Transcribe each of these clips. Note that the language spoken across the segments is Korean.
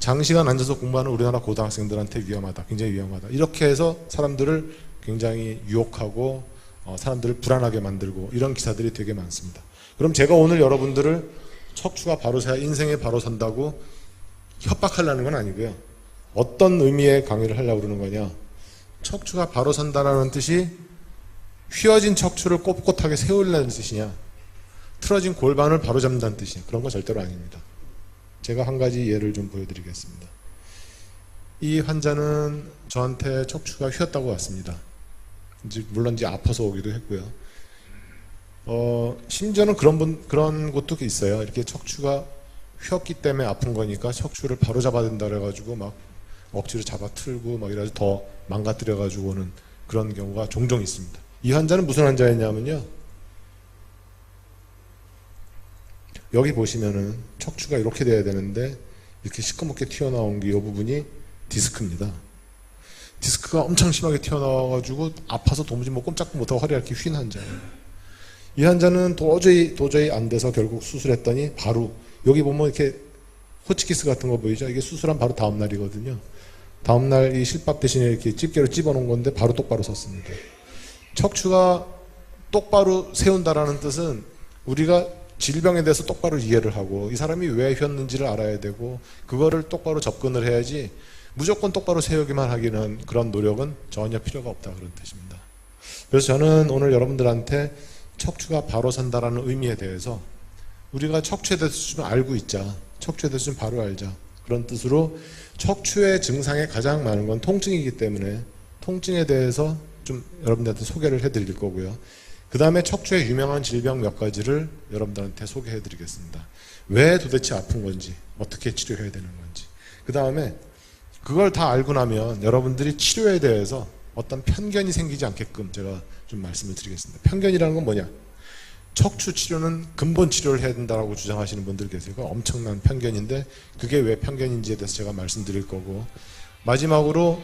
장시간 앉아서 공부하는 우리나라 고등학생들한테 위험하다, 굉장히 위험하다, 이렇게 해서 사람들을 굉장히 유혹하고 사람들을 불안하게 만들고 이런 기사들이 되게 많습니다. 그럼 제가 오늘 여러분들을 척추가 바로 서야 인생에 바로 선다고 협박하려는 건 아니고요. 어떤 의미의 강의를 하려고 그러는 거냐, 척추가 바로 선다라는 뜻이 휘어진 척추를 꼿꼿하게 세우려는 뜻이냐, 틀어진 골반을 바로 잡는다는 뜻이냐, 그런 거 절대로 아닙니다. 제가 한 가지 예를 좀 보여드리겠습니다. 이 환자는 저한테 척추가 휘었다고 왔습니다. 물론 이제 아파서 오기도 했고요. 심지어는 그런 곳도 있어요. 이렇게 척추가 휘었기 때문에 아픈 거니까 척추를 바로 잡아야 된다 그래가지고 막 억지로 잡아 틀고 막 이래서 더 망가뜨려가지고 오는 그런 경우가 종종 있습니다. 이 환자는 무슨 환자였냐면요, 여기 보시면은 척추가 이렇게 돼야 되는데 이렇게 시커멓게 튀어나온 게 이 부분이 디스크입니다. 디스크가 엄청 심하게 튀어나와가지고 아파서 도무지 뭐 꼼짝도 못하고 허리가 이렇게 휜 환자예요. 이 환자는 도저히 안 돼서 결국 수술했더니 바로 여기 보면 이렇게 호치키스 같은 거 보이죠? 이게 수술한 바로 다음 날이거든요. 다음 날 이 실밥 대신에 이렇게 집게로 집어놓은 건데 바로 똑바로 섰습니다. 척추가 똑바로 세운다라는 뜻은 우리가 질병에 대해서 똑바로 이해를 하고 이 사람이 왜 휘었는지를 알아야 되고 그거를 똑바로 접근을 해야지, 무조건 똑바로 세우기만 하기는 그런 노력은 전혀 필요가 없다, 그런 뜻입니다. 그래서 저는 오늘 여러분들한테 척추가 바로 선다라는 의미에 대해서 우리가 척추에 대해서 좀 알고 있자, 척추에 대해서 좀 바로 알자, 그런 뜻으로 척추의 증상에 가장 많은 건 통증이기 때문에 통증에 대해서 좀 여러분들한테 소개를 해드릴 거고요. 그 다음에 척추의 유명한 질병 몇 가지를 여러분들한테 소개해 드리겠습니다. 왜 도대체 아픈 건지, 어떻게 치료해야 되는 건지. 그 다음에 그걸 다 알고 나면 여러분들이 치료에 대해서 어떤 편견이 생기지 않게끔 제가 좀 말씀을 드리겠습니다. 편견이라는 건 뭐냐, 척추 치료는 근본 치료를 해야 된다고 주장하시는 분들 계세요. 그거 엄청난 편견인데 그게 왜 편견인지에 대해서 제가 말씀드릴 거고, 마지막으로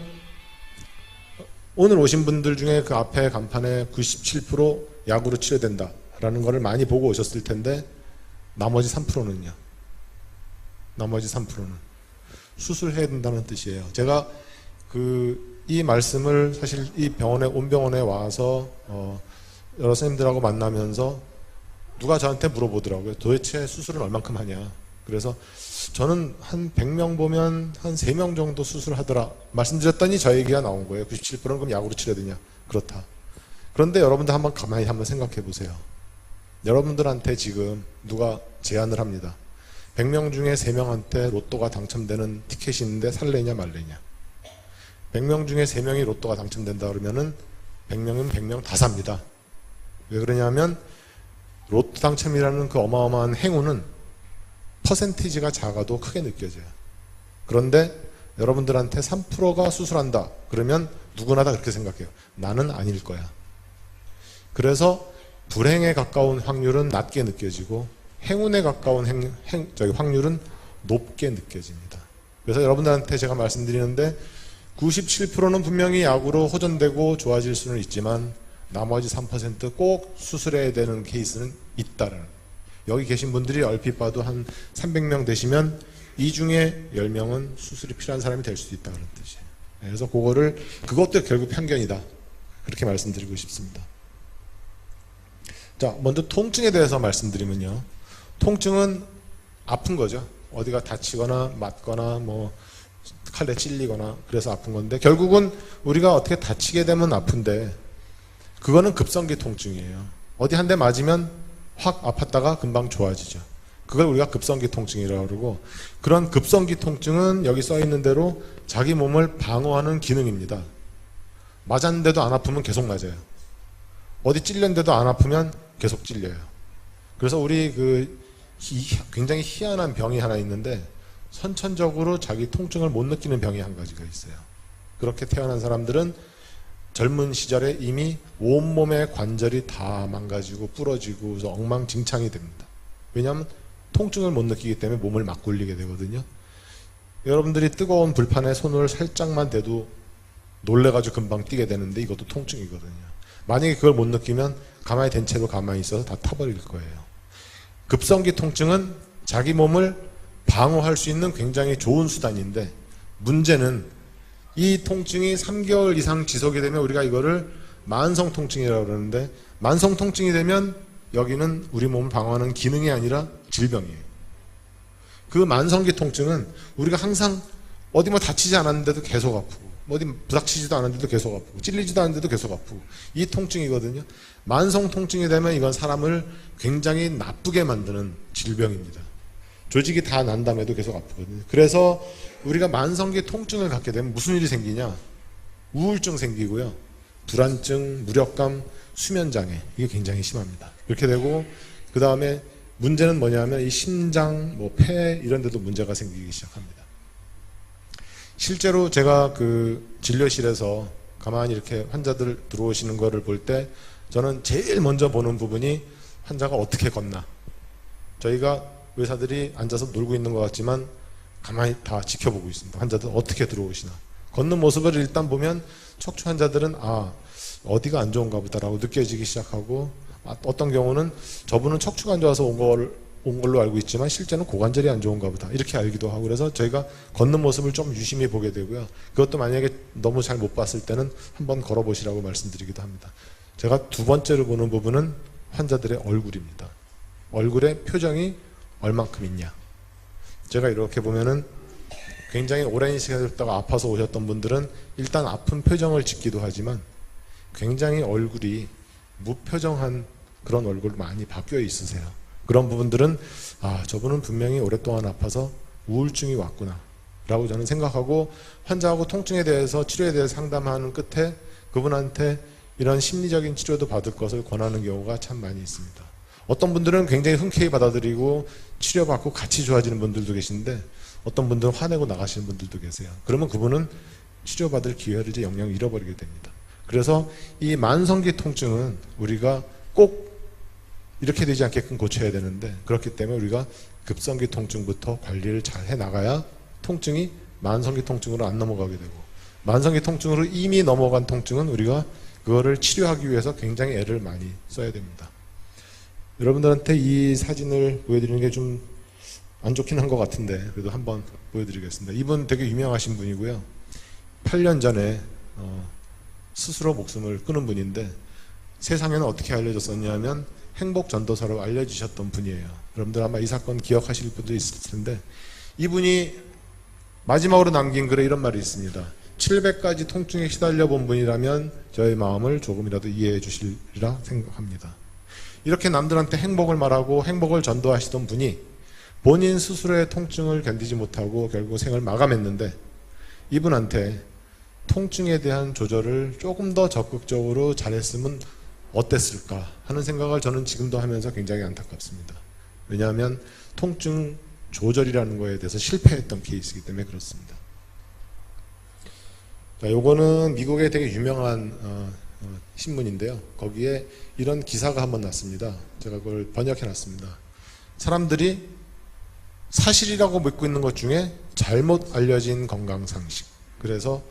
오늘 오신 분들 중에 그 앞에 간판에 97% 약으로 치료된다라는 거를 많이 보고 오셨을 텐데 나머지 3%는요? 나머지 3%는 수술해야 된다는 뜻이에요. 제가 이 말씀을 사실 이 병원에, 온 병원에 와서 여러 선생님들하고 만나면서 누가 저한테 물어보더라고요. 도대체 수술은 얼만큼 하냐. 그래서 저는 한 100명 보면 한 3명 정도 수술하더라 말씀드렸더니 저 얘기가 나온 거예요. 97%는 그럼 약으로 치료해야 되냐. 그렇다. 그런데 여러분들 가만히 한번 생각해 보세요. 여러분들한테 지금 누가 제안을 합니다. 100명 중에 3명한테 로또가 당첨되는 티켓이 있는데 살래냐 말래냐. 100명 중에 3명이 로또가 당첨된다 그러면은 100명이면 100명 다 삽니다. 왜 그러냐면 로또 당첨이라는 그 어마어마한 행운은 퍼센티지가 작아도 크게 느껴져요. 그런데 여러분들한테 3%가 수술한다 그러면 누구나 다 그렇게 생각해요. 나는 아닐 거야. 그래서 불행에 가까운 확률은 낮게 느껴지고 행운에 가까운 확률은 높게 느껴집니다. 그래서 여러분들한테 제가 말씀드리는데 97%는 분명히 약으로 호전되고 좋아질 수는 있지만 나머지 3% 꼭 수술해야 되는 케이스는 있다라는, 여기 계신 분들이 얼핏 봐도 한 300명 되시면 이 중에 10명은 수술이 필요한 사람이 될 수도 있다, 그런 뜻이에요. 그래서 그것도 결국 편견이다, 그렇게 말씀드리고 싶습니다. 자, 먼저 통증에 대해서 말씀드리면요, 통증은 아픈 거죠. 어디가 다치거나 맞거나 뭐 칼에 찔리거나 그래서 아픈 건데, 결국은 우리가 어떻게 다치게 되면 아픈데 그거는 급성기 통증이에요. 어디 한 대 맞으면 확 아팠다가 금방 좋아지죠. 그걸 우리가 급성기 통증이라고 그러고, 그런 급성기 통증은 여기 써 있는 대로 자기 몸을 방어하는 기능입니다. 맞았는데도 안 아프면 계속 맞아요. 어디 찔렸는데도 안 아프면 계속 찔려요. 그래서 우리 굉장히 희한한 병이 하나 있는데 선천적으로 자기 통증을 못 느끼는 병이 한 가지가 있어요. 그렇게 태어난 사람들은 젊은 시절에 이미 온몸의 관절이 다 망가지고 부러지고 그래서 엉망진창이 됩니다. 왜냐하면 통증을 못 느끼기 때문에 몸을 막 굴리게 되거든요. 여러분들이 뜨거운 불판에 손을 살짝만 대도 놀래가지고 금방 뛰게 되는데 이것도 통증이거든요. 만약에 그걸 못 느끼면 가만히 된 채로 가만히 있어서 다 타버릴 거예요. 급성기 통증은 자기 몸을 방어할 수 있는 굉장히 좋은 수단인데, 문제는 이 통증이 3개월 이상 지속이 되면 우리가 이거를 만성 통증이라고 그러는데, 만성 통증이 되면 여기는 우리 몸을 방어하는 기능이 아니라 질병이에요. 그 만성기 통증은 우리가 항상 어디 뭐 다치지 않았는데도 계속 아프고, 어디 부닥치지도 않았는데도 계속 아프고, 찔리지도 않았는데도 계속 아프고, 이 통증이거든요. 만성 통증이 되면 이건 사람을 굉장히 나쁘게 만드는 질병입니다. 조직이 다 난 다음에도 계속 아프거든요. 그래서 우리가 만성기 통증을 갖게 되면 무슨 일이 생기냐? 우울증 생기고요, 불안증, 무력감, 수면장애, 이게 굉장히 심합니다. 이렇게 되고, 그 다음에 문제는 뭐냐면 이 심장, 폐 이런 데도 문제가 생기기 시작합니다. 실제로 제가 그 진료실에서 가만히 이렇게 환자들 들어오시는 거를 볼 때 저는 제일 먼저 보는 부분이 환자가 어떻게 걷나. 저희가 의사들이 앉아서 놀고 있는 것 같지만 가만히 다 지켜보고 있습니다. 환자들 어떻게 들어오시나. 걷는 모습을 일단 보면 척추 환자들은 어디가 안 좋은가 보다라고 느껴지기 시작하고, 어떤 경우는 저분은 척추가 안 좋아서 온 걸로 알고 있지만 실제는 고관절이 안 좋은가 보다 이렇게 알기도 하고, 그래서 저희가 걷는 모습을 좀 유심히 보게 되고요. 그것도 만약에 너무 잘 못 봤을 때는 한번 걸어보시라고 말씀드리기도 합니다. 제가 두 번째로 보는 부분은 환자들의 얼굴입니다. 얼굴의 표정이 얼만큼 있냐. 제가 이렇게 보면은 굉장히 오랜 시간 있다가 아파서 오셨던 분들은 일단 아픈 표정을 짓기도 하지만 굉장히 얼굴이 무표정한 그런 얼굴 많이 바뀌어 있으세요. 그런 부분들은 저분은 분명히 오랫동안 아파서 우울증이 왔구나 라고 저는 생각하고, 환자하고 통증에 대해서 치료에 대해서 상담하는 끝에 그분한테 이런 심리적인 치료도 받을 것을 권하는 경우가 참 많이 있습니다. 어떤 분들은 굉장히 흔쾌히 받아들이고 치료받고 같이 좋아지는 분들도 계신데, 어떤 분들은 화내고 나가시는 분들도 계세요. 그러면 그분은 치료받을 기회를 이제 영영 잃어버리게 됩니다. 그래서 이 만성기 통증은 우리가 꼭 이렇게 되지 않게끔 고쳐야 되는데, 그렇기 때문에 우리가 급성기 통증부터 관리를 잘 해나가야 통증이 만성기 통증으로 안 넘어가게 되고, 만성기 통증으로 이미 넘어간 통증은 우리가 그거를 치료하기 위해서 굉장히 애를 많이 써야 됩니다. 여러분들한테 이 사진을 보여드리는 게 좀 안 좋긴 한 것 같은데 그래도 한번 보여드리겠습니다. 이분 되게 유명하신 분이고요. 8년 전에 스스로 목숨을 끊은 분인데, 세상에는 어떻게 알려졌었냐면 행복전도사로 알려주셨던 분이에요. 여러분들 아마 이 사건 기억하실 분도 있을 텐데, 이분이 마지막으로 남긴 글에 이런 말이 있습니다. 700가지 통증에 시달려 본 분이라면 저의 마음을 조금이라도 이해해 주시리라 생각합니다. 이렇게 남들한테 행복을 말하고 행복을 전도하시던 분이 본인 스스로의 통증을 견디지 못하고 결국 생을 마감했는데, 이분한테 통증에 대한 조절을 조금 더 적극적으로 잘했으면 어땠을까 하는 생각을 저는 지금도 하면서 굉장히 안타깝습니다. 왜냐하면 통증 조절이라는 거에 대해서 실패했던 케이스이기 때문에 그렇습니다. 자, 요거는 미국의 되게 유명한 신문인데요. 거기에 이런 기사가 한번 났습니다. 제가 그걸 번역해 놨습니다. 사람들이 사실이라고 믿고 있는 것 중에 잘못 알려진 건강 상식. 그래서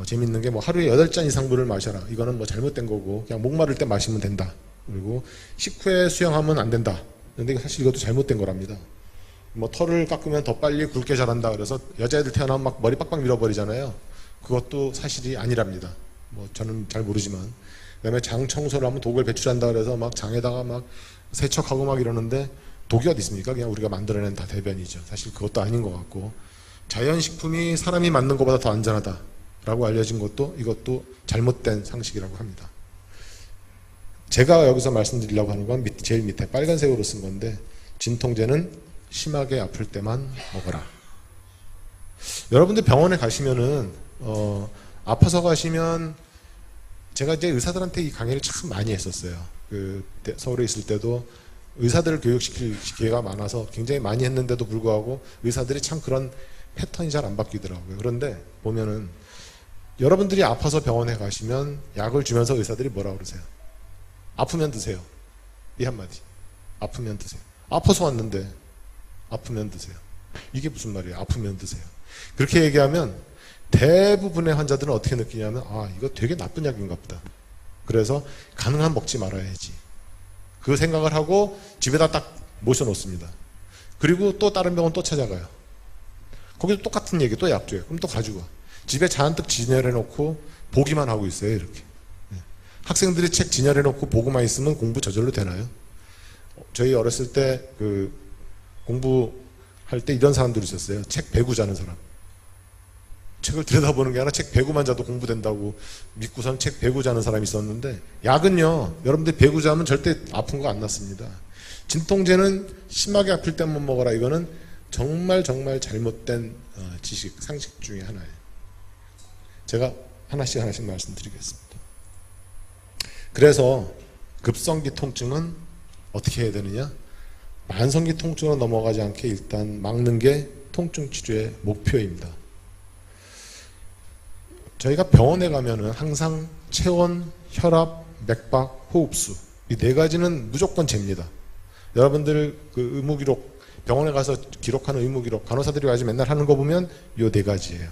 재밌는 게 하루에 8잔 이상 물을 마셔라. 이거는 잘못된 거고 그냥 목마를 때 마시면 된다. 그리고 식후에 수영하면 안 된다. 근데 사실 이것도 잘못된 거랍니다. 털을 깎으면 더 빨리 굵게 자란다. 그래서 여자애들 태어나면 막 머리 빡빡 밀어버리잖아요. 그것도 사실이 아니랍니다. 저는 잘 모르지만. 그다음에 장 청소를 하면 독을 배출한다. 그래서 막 장에다가 막 세척하고 막 이러는데 독이 어디 있습니까? 그냥 우리가 만들어낸 다 대변이죠. 사실 그것도 아닌 것 같고, 자연식품이 사람이 만든 것보다 더 안전하다라고 알려진 것도 이것도 잘못된 상식이라고 합니다. 제가 여기서 말씀드리려고 하는 건 제일 밑에 빨간색으로 쓴 건데, 진통제는 심하게 아플 때만 먹어라. 여러분들 병원에 가시면은 아파서 가시면, 제가 이제 의사들한테 이 강의를 참 많이 했었어요. 서울에 있을 때도 의사들을 교육시킬 기회가 많아서 굉장히 많이 했는데도 불구하고 의사들이 참 그런 패턴이 잘 안 바뀌더라고요. 그런데 보면은 여러분들이 아파서 병원에 가시면 약을 주면서 의사들이 뭐라고 그러세요? 아프면 드세요. 이 한마디. 아프면 드세요. 아파서 왔는데 아프면 드세요. 이게 무슨 말이에요? 아프면 드세요. 그렇게 얘기하면 대부분의 환자들은 어떻게 느끼냐면, 이거 되게 나쁜 약인가 보다. 그래서 가능한 먹지 말아야지. 그 생각을 하고 집에다 딱 모셔놓습니다. 그리고 또 다른 병원 또 찾아가요. 거기도 똑같은 얘기, 또 약 줘요. 그럼 또 가지고 와. 집에 잔뜩 진열해 놓고 보기만 하고 있어요, 이렇게. 학생들이 책 진열해 놓고 보고만 있으면 공부 저절로 되나요? 저희 어렸을 때 공부할 때 이런 사람들이 있었어요. 책 베고 자는 사람. 책을 들여다보는 게 아니라 책 베고만 자도 공부된다고 믿고선 책 베고 자는 사람이 있었는데, 약은요, 여러분들 베고 자면 절대 아픈 거 안 낫습니다. 진통제는 심하게 아플 때만 먹어라. 이거는 정말 잘못된 지식, 상식 중에 하나예요. 제가 하나씩 말씀드리겠습니다. 그래서 급성기 통증은 어떻게 해야 되느냐? 만성기 통증으로 넘어가지 않게 일단 막는 게 통증 치료의 목표입니다. 저희가 병원에 가면은 항상 체온, 혈압, 맥박, 호흡수, 이 네 가지는 무조건 잽니다. 여러분들 그 의무기록, 병원에 가서 기록하는 의무기록, 간호사들이 아주 맨날 하는 거 보면 요 네 가지예요.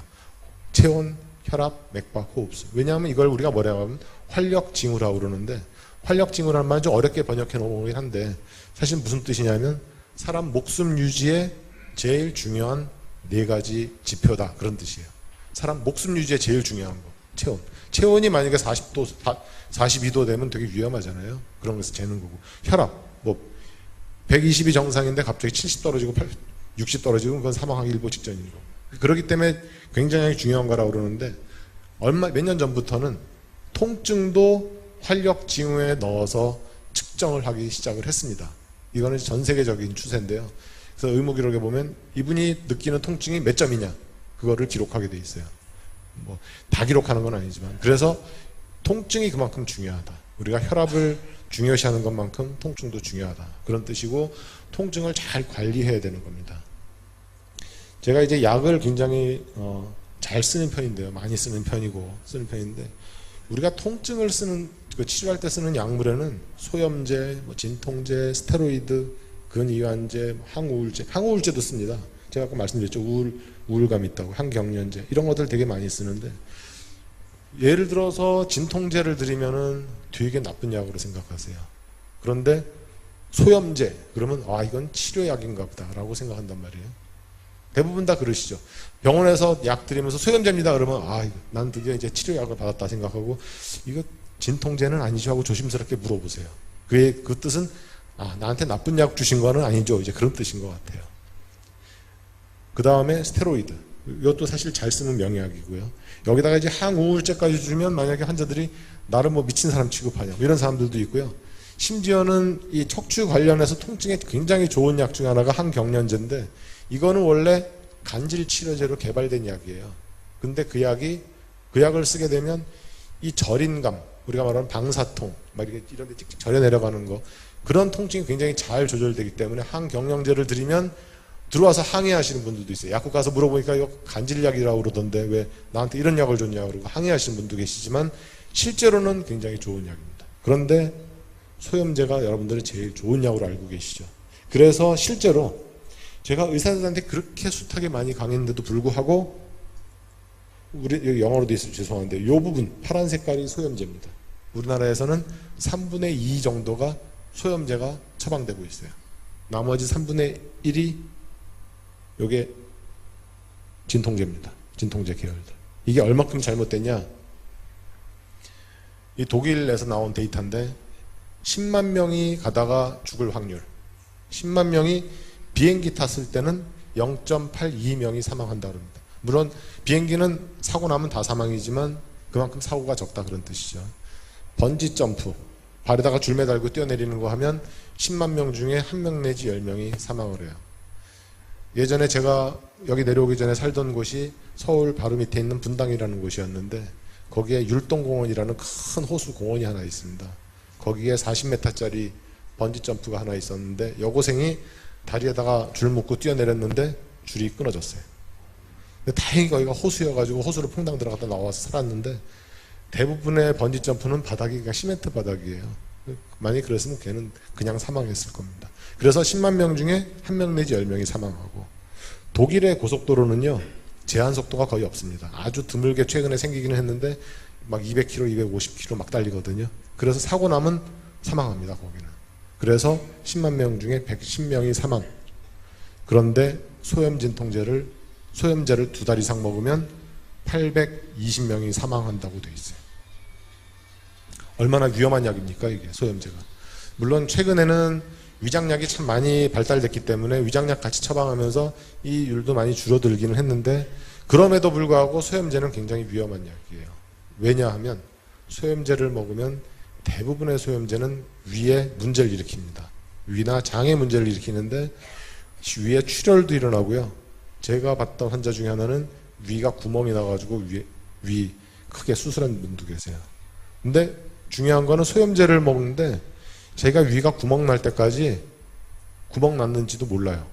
체온, 혈압, 맥박, 호흡수. 왜냐하면 이걸 우리가 뭐라고 하면 활력징후라고 그러는데, 활력징후라는 말은 좀 어렵게 번역해 놓긴 한데, 사실 무슨 뜻이냐면 사람 목숨 유지에 제일 중요한 네 가지 지표다, 그런 뜻이에요. 사람 목숨 유지에 제일 중요한 거, 체온. 체온이 만약에 40도, 42도 되면 되게 위험하잖아요. 그런 것을 재는 거고. 혈압, 120이 정상인데 갑자기 70 떨어지고 60 떨어지고 그건 사망하기 일보 직전인 거. 그렇기 때문에 굉장히 중요한 거라고 그러는데, 몇 년 전부터는 통증도 활력 징후에 넣어서 측정을 하기 시작을 했습니다. 이거는 전 세계적인 추세인데요. 그래서 의무 기록에 보면 이분이 느끼는 통증이 몇 점이냐, 그거를 기록하게 돼 있어요. 다 기록하는 건 아니지만. 그래서 통증이 그만큼 중요하다. 우리가 혈압을 중요시하는 것만큼 통증도 중요하다, 그런 뜻이고, 통증을 잘 관리해야 되는 겁니다. 제가 이제 약을 굉장히 잘 쓰는 편인데요. 많이 쓰는 편인데, 우리가 통증을 쓰는, 치료할 때 쓰는 약물에는 소염제, 진통제, 스테로이드, 근이완제, 항우울제도 씁니다. 제가 아까 말씀드렸죠. 우울감 있다고, 항경련제, 이런 것들 되게 많이 쓰는데, 예를 들어서 진통제를 드리면은 되게 나쁜 약으로 생각하세요. 그런데 소염제 그러면 이건 치료약인가 보다 라고 생각한단 말이에요. 대부분 다 그러시죠. 병원에서 약 드리면서 소염제입니다 그러면 난 드디어 이제 치료약을 받았다 생각하고, 이거 진통제는 아니죠 하고 조심스럽게 물어보세요. 그 뜻은 나한테 나쁜 약 주신 거는 아니죠, 이제 그런 뜻인 것 같아요. 그 다음에 스테로이드, 이것도 사실 잘 쓰는 명약이고요. 여기다가 이제 항우울제까지 주면 만약에 환자들이 나를 미친 사람 취급하냐, 이런 사람들도 있고요. 심지어는 이 척추 관련해서 통증에 굉장히 좋은 약 중에 하나가 항경련제인데, 이거는 원래 간질 치료제로 개발된 약이에요. 근데 그 약을 쓰게 되면 이 저린감, 우리가 말하는 방사통, 이런 데 찍찍 절여 내려가는 거, 그런 통증이 굉장히 잘 조절되기 때문에 항경련제를 드리면 들어와서 항의하시는 분들도 있어요. 약국 가서 물어보니까 이거 간질약이라고 그러던데 왜 나한테 이런 약을 줬냐고 그러고 항의하시는 분도 계시지만, 실제로는 굉장히 좋은 약입니다. 그런데 소염제가 여러분들이 제일 좋은 약으로 알고 계시죠. 그래서 실제로 제가 의사들한테 그렇게 숱하게 많이 강의했는데도 불구하고, 여기 영어로 돼 있어서 죄송한데, 이 부분 파란 색깔이 소염제입니다. 우리나라에서는 3분의 2 정도가 소염제가 처방되고 있어요. 나머지 3분의 1이 요게 진통제입니다. 진통제 계열들. 이게 얼마큼 잘못됐냐? 이 독일에서 나온 데이터인데, 10만 명이 가다가 죽을 확률, 10만 명이 비행기 탔을 때는 0.82명이 사망한다고 합니다. 물론 비행기는 사고 나면 다 사망이지만 그만큼 사고가 적다, 그런 뜻이죠. 번지 점프, 발에다가 줄 매달고 뛰어내리는 거 하면 10만 명 중에 1명 내지 10명이 사망을 해요. 예전에 제가 여기 내려오기 전에 살던 곳이 서울 바로 밑에 있는 분당이라는 곳이었는데, 거기에 율동공원이라는 큰 호수 공원이 하나 있습니다. 거기에 40m짜리 번지 점프가 하나 있었는데, 여고생이 다리에다가 줄 묶고 뛰어내렸는데 줄이 끊어졌어요. 근데 다행히 거기가 호수여가지고 호수로 퐁당 들어갔다 나와서 살았는데, 대부분의 번지 점프는 바닥이 그냥 시멘트 바닥이에요. 만약에 그랬으면 걔는 그냥 사망했을 겁니다. 그래서 10만 명 중에 1명 내지 10명이 사망하고, 독일의 고속도로는요 제한 속도가 거의 없습니다. 아주 드물게 최근에 생기기는 했는데 막 200km, 250km 막 달리거든요. 그래서 사고 나면 사망합니다, 거기는. 그래서 10만 명 중에 110명이 사망. 그런데 소염제를 2달 이상 먹으면 820명이 사망한다고 돼 있어요. 얼마나 위험한 약입니까 이게 소염제가. 물론 최근에는 위장약이 참 많이 발달됐기 때문에 위장약 같이 처방하면서 이 율도 많이 줄어들기는 했는데, 그럼에도 불구하고 소염제는 굉장히 위험한 약이에요. 왜냐하면 소염제를 먹으면 대부분의 소염제는 위에 문제를 일으킵니다. 위나 장에 문제를 일으키는데 위에 출혈도 일어나고요. 제가 봤던 환자 중에 하나는 위가 구멍이 나가지고 위 크게 수술한 분도 계세요. 근데 중요한 거는 소염제를 먹는데 제가 위가 구멍 날 때까지 구멍 났는지도 몰라요.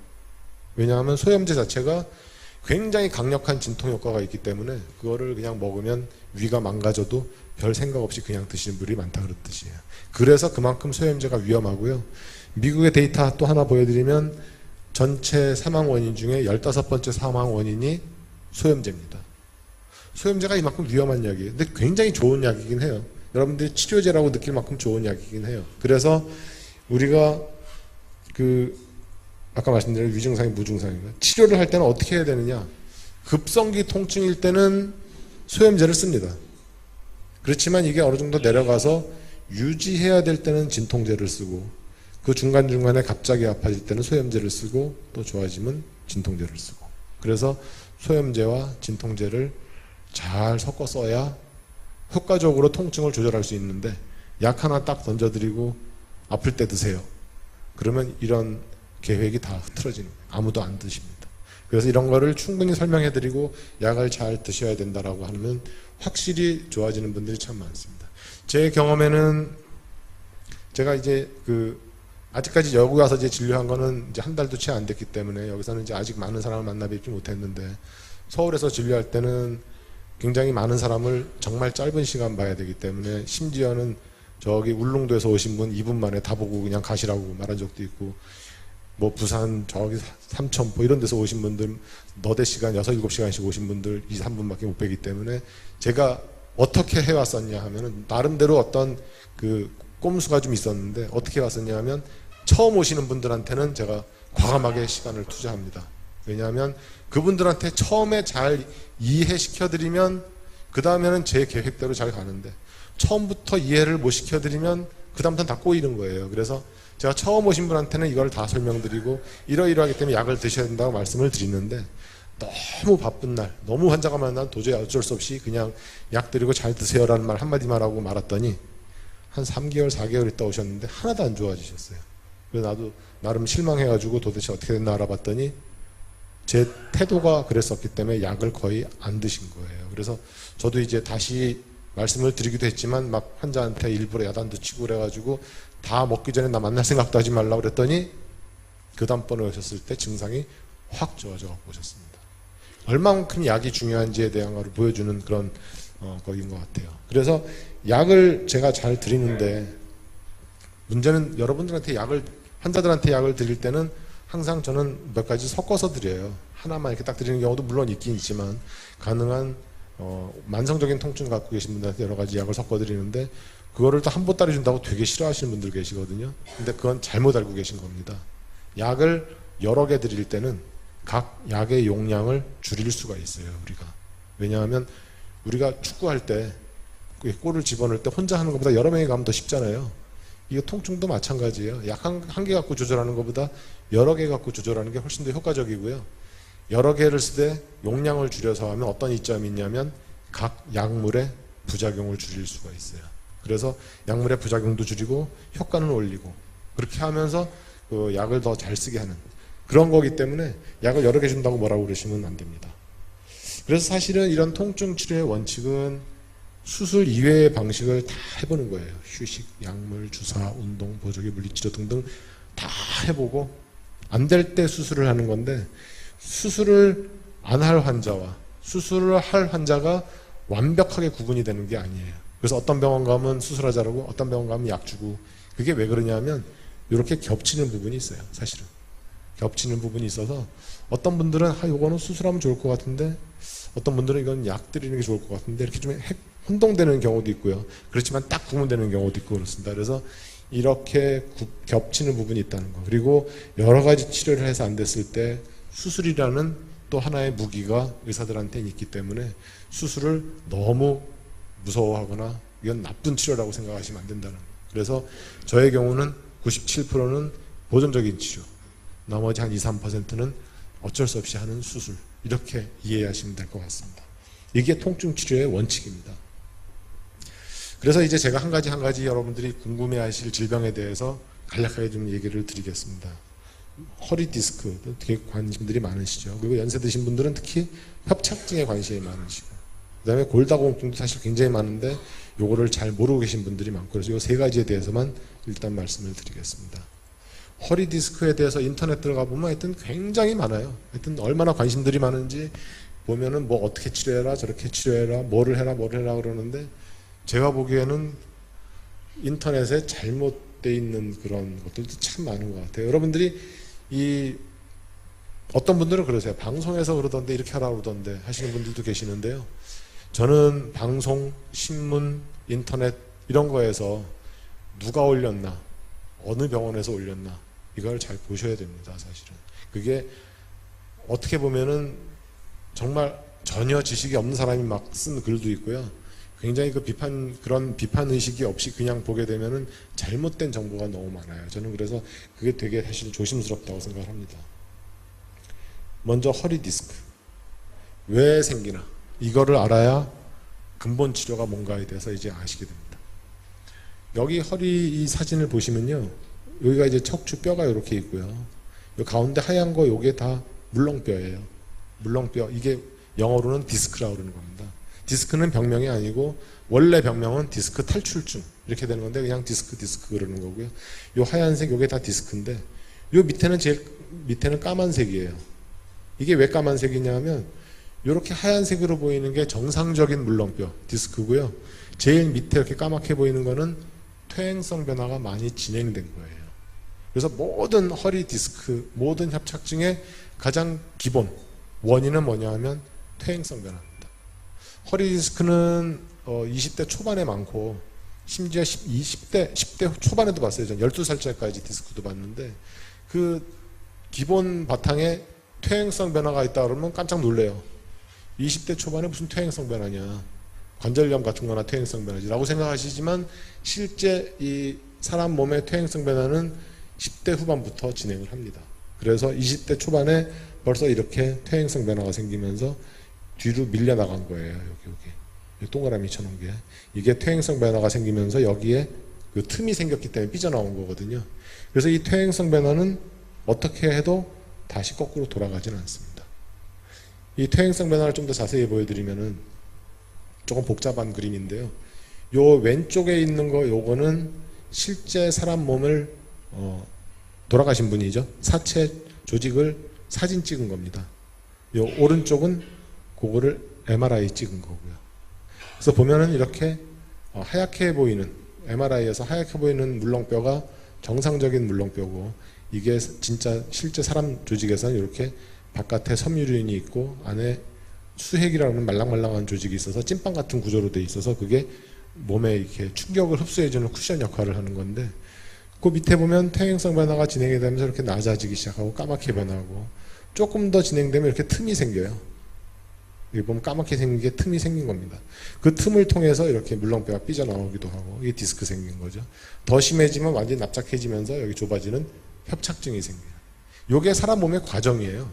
왜냐하면 소염제 자체가 굉장히 강력한 진통 효과가 있기 때문에 그거를 그냥 먹으면 위가 망가져도 별 생각 없이 그냥 드시는 분이 많다 그런 뜻이에요. 그래서 그만큼 소염제가 위험하고요. 미국의 데이터 또 하나 보여드리면 전체 사망 원인 중에 15번째 사망 원인이 소염제입니다. 소염제가 이만큼 위험한 약이에요. 근데 굉장히 좋은 약이긴 해요. 여러분들이 치료제라고 느낄 만큼 좋은 약이긴 해요. 그래서 우리가 아까 말씀드린 위증상이 무증상인가, 치료를 할 때는 어떻게 해야 되느냐. 급성기 통증일 때는 소염제를 씁니다. 그렇지만 이게 어느 정도 내려가서 유지해야 될 때는 진통제를 쓰고, 그 중간중간에 갑자기 아파질 때는 소염제를 쓰고, 또 좋아지면 진통제를 쓰고. 그래서 소염제와 진통제를 잘 섞어 써야 효과적으로 통증을 조절할 수 있는데, 약 하나 딱 던져드리고 아플 때 드세요. 그러면 이런 계획이 다 흐트러지는 거예요. 아무도 안 드십니다. 그래서 이런 거를 충분히 설명해드리고 약을 잘 드셔야 된다라고 하면 확실히 좋아지는 분들이 참 많습니다. 제 경험에는 제가 이제 아직까지 여기 와서 이제 진료한 거는 이제 한 달도 채 안 됐기 때문에 여기서는 이제 아직 많은 사람을 만나 뵙지 못했는데, 서울에서 진료할 때는 굉장히 많은 사람을 정말 짧은 시간 봐야 되기 때문에, 심지어는 저기 울릉도에서 오신 분 2분 만에 다 보고 그냥 가시라고 말한 적도 있고, 뭐 부산 저기 삼천포 이런 데서 오신 분들 너댓 시간 6, 7시간씩 오신 분들 2, 3분밖에 못 뵈기 때문에, 제가 어떻게 해왔었냐 하면은 나름대로 어떤 꼼수가 좀 있었는데, 어떻게 해왔었냐 하면 처음 오시는 분들한테는 제가 과감하게 시간을 투자합니다. 왜냐하면 그분들한테 처음에 잘 이해시켜드리면 그 다음에는 제 계획대로 잘 가는데, 처음부터 이해를 못 시켜드리면 그 다음부터는 다 꼬이는 거예요. 그래서 제가 처음 오신 분한테는 이걸 다 설명드리고 이러이러하기 때문에 약을 드셔야 된다고 말씀을 드리는데, 너무 바쁜 날, 너무 환자가 많은 날 도저히 어쩔 수 없이 그냥 약 드리고 잘 드세요라는 말 한마디만 하고 말았더니 한 3개월, 4개월 있다 오셨는데 하나도 안 좋아지셨어요. 그래서 나도 나름 실망해가지고 도대체 어떻게 됐나 알아봤더니 제 태도가 그랬었기 때문에 약을 거의 안 드신 거예요. 그래서 저도 이제 다시 말씀을 드리기도 했지만 막 환자한테 일부러 야단도 치고 그래가지고 다 먹기 전에 나 만날 생각도 하지 말라고 그랬더니 그 다음번에 오셨을 때 증상이 확 좋아져 오셨습니다. 얼마만큼 약이 중요한지에 대한 걸 보여주는 그런 거인 것 같아요. 그래서 약을 제가 잘 드리는데, 문제는 여러분들한테 환자들한테 약을 드릴 때는 항상 저는 몇 가지 섞어서 드려요. 하나만 이렇게 딱 드리는 경우도 물론 있긴 있지만, 가능한 만성적인 통증 갖고 계신 분들한테 여러 가지 약을 섞어 드리는데, 그거를 또 한 보따리 준다고 되게 싫어하시는 분들 계시거든요. 근데 그건 잘못 알고 계신 겁니다. 약을 여러 개 드릴 때는 각 약의 용량을 줄일 수가 있어요, 우리가. 왜냐하면 우리가 축구할 때 골을 집어넣을 때 혼자 하는 것보다 여러 명이 가면 더 쉽잖아요. 이게 통증도 마찬가지예요. 약 한 개 갖고 조절하는 것보다 여러 개 갖고 조절하는 게 훨씬 더 효과적이고요. 여러 개를 쓰되 용량을 줄여서 하면 어떤 이점이 있냐면 각 약물의 부작용을 줄일 수가 있어요. 그래서 약물의 부작용도 줄이고 효과는 올리고, 그렇게 하면서 그 약을 더 잘 쓰게 하는 그런 거기 때문에 약을 여러 개 준다고 뭐라고 그러시면 안 됩니다. 그래서 사실은 이런 통증 치료의 원칙은 수술 이외의 방식을 다 해보는 거예요. 휴식, 약물, 주사, 운동, 보조기, 물리치료 등등 다 해보고 안 될 때 수술을 하는 건데, 수술을 안 할 환자와 수술을 할 환자가 완벽하게 구분이 되는 게 아니에요. 그래서 어떤 병원 가면 수술하자라고, 어떤 병원 가면 약 주고, 그게 왜 그러냐면 이렇게 겹치는 부분이 있어요. 사실은 겹치는 부분이 있어서 어떤 분들은 이거는 수술하면 좋을 것 같은데, 어떤 분들은 이건 약 드리는 게 좋을 것 같은데, 이렇게 좀 혼동되는 경우도 있고요. 그렇지만 딱 구분되는 경우도 있고 그렇습니다. 그래서 이렇게 겹치는 부분이 있다는 거. 그리고 여러 가지 치료를 해서 안 됐을 때 수술이라는 또 하나의 무기가 의사들한테 있기 때문에 수술을 너무 무서워하거나 이건 나쁜 치료라고 생각하시면 안 된다는 거. 그래서 저의 경우는 97%는 보존적인 치료, 나머지 한 2, 3%는 어쩔 수 없이 하는 수술, 이렇게 이해하시면 될 것 같습니다. 이게 통증 치료의 원칙입니다. 그래서 이제 제가 한 가지 여러분들이 궁금해하실 질병에 대해서 간략하게 좀 얘기를 드리겠습니다. 허리 디스크 되게 관심들이 많으시죠. 그리고 연세 드신 분들은 특히 협착증에 관심이 많으시고, 그 다음에 골다공증도 사실 굉장히 많은데 요거를 잘 모르고 계신 분들이 많고, 그래서 이 세 가지에 대해서만 일단 말씀을 드리겠습니다. 허리 디스크에 대해서 인터넷 들어가 보면 하여튼 굉장히 많아요. 하여튼 얼마나 관심들이 많은지 보면은 뭐 어떻게 치료해라, 저렇게 치료해라, 뭐를 해라 그러는데, 제가 보기에는 인터넷에 잘못되어 있는 그런 것들도 참 많은 것 같아요. 여러분들이 어떤 분들은 그러세요. 방송에서 그러던데 이렇게 하라고 그러던데 하시는 분들도 계시는데요. 저는 방송, 신문, 인터넷 이런 거에서 누가 올렸나, 어느 병원에서 올렸나, 이걸 잘 보셔야 됩니다. 사실은 그게 어떻게 보면은 정말 전혀 지식이 없는 사람이 막 쓴 글도 있고요. 굉장히 그런 비판 의식이 없이 그냥 보게 되면은 잘못된 정보가 너무 많아요. 저는 그래서 그게 되게 사실 조심스럽다고 생각을 합니다. 먼저 허리 디스크 왜 생기나, 이거를 알아야 근본 치료가 뭔가에 대해서 이제 아시게 됩니다. 여기 허리 이 사진을 보시면요, 여기가 이제 척추 뼈가 이렇게 있고요. 이 가운데 하얀 거 요게 다 물렁뼈예요. 물렁뼈, 이게 영어로는 디스크라고 그러는 겁니다. 디스크는 병명이 아니고 원래 병명은 디스크 탈출증 이렇게 되는 건데 그냥 디스크 그러는 거고요. 요 하얀색 요게 다 디스크인데 요 밑에는 제일 밑에는 까만색이에요. 이게 왜 까만색이냐면 요렇게 하얀색으로 보이는 게 정상적인 물렁뼈 디스크고요. 제일 밑에 이렇게 까맣게 보이는 거는 퇴행성 변화가 많이 진행된 거예요. 그래서 모든 허리 디스크, 모든 협착증의 가장 기본 원인은 뭐냐 하면 퇴행성 변화입니다. 허리 디스크는 20대 초반에 많고 심지어 10대 초반에도 봤어요. 전 12살짜리까지 디스크도 봤는데 그 기본 바탕에 퇴행성 변화가 있다 그러면 깜짝 놀래요. 20대 초반에 무슨 퇴행성 변화냐, 관절염 같은 거나 퇴행성 변화지 라고 생각하시지만 실제 이 사람 몸의 퇴행성 변화는 10대 후반부터 진행을 합니다. 그래서 20대 초반에 벌써 이렇게 퇴행성 변화가 생기면서 뒤로 밀려나간 거예요. 여기 동그라미 쳐놓은 게 이게 퇴행성 변화가 생기면서 여기에 그 틈이 생겼기 때문에 삐져나온 거거든요. 그래서 이 퇴행성 변화는 어떻게 해도 다시 거꾸로 돌아가지는 않습니다. 이 퇴행성 변화를 좀 더 자세히 보여드리면은 조금 복잡한 그림인데요. 요 왼쪽에 있는 거 요거는 실제 사람 몸을 돌아가신 분이죠. 사체 조직을 사진 찍은 겁니다. 요 오른쪽은 그거를 MRI 찍은 거고요. 그래서 보면은 이렇게 하얗게 보이는, MRI에서 하얗게 보이는 물렁뼈가 정상적인 물렁뼈고, 이게 진짜 실제 사람 조직에서는 이렇게 바깥에 섬유륜이 있고 안에 수핵이라는 말랑말랑한 조직이 있어서 찐빵 같은 구조로 돼 있어서 그게 몸에 이렇게 충격을 흡수해주는 쿠션 역할을 하는 건데, 그 밑에 보면 퇴행성 변화가 진행이 되면서 이렇게 낮아지기 시작하고 까맣게 변하고, 조금 더 진행되면 이렇게 틈이 생겨요. 여기 보면 까맣게 생긴 게 틈이 생긴 겁니다. 그 틈을 통해서 이렇게 물렁뼈가 삐져나오기도 하고, 이게 디스크 생긴 거죠. 더 심해지면 완전히 납작해지면서 여기 좁아지는 협착증이 생겨요. 이게 사람 몸의 과정이에요.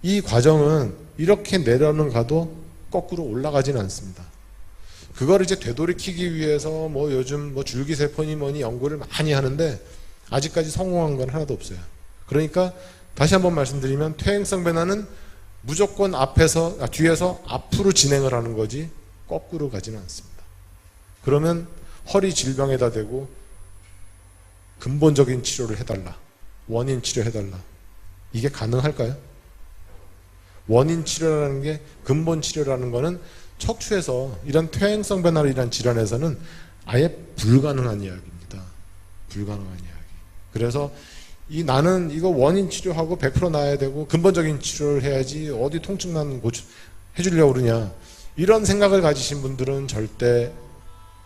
이 과정은 이렇게 내려는 가도 거꾸로 올라가지는 않습니다. 그걸 이제 되돌이키기 위해서 뭐 요즘 뭐 줄기세포니 뭐니 연구를 많이 하는데 아직까지 성공한 건 하나도 없어요. 그러니까 다시 한번 말씀드리면 퇴행성 변화는 무조건 뒤에서 앞으로 진행을 하는 거지 거꾸로 가지는 않습니다. 그러면 허리 질병에다 대고 근본적인 치료를 해달라, 원인 치료해달라, 이게 가능할까요? 원인 치료라는 게, 근본 치료라는 거는 척추에서 이런 퇴행성 변화로 인한 질환에서는 아예 불가능한 이야기입니다. 불가능한 이야기. 그래서 나는 이거 원인 치료하고 100% 나아야 되고 근본적인 치료를 해야지 어디 통증 나는 거 해주려고 그러냐, 이런 생각을 가지신 분들은 절대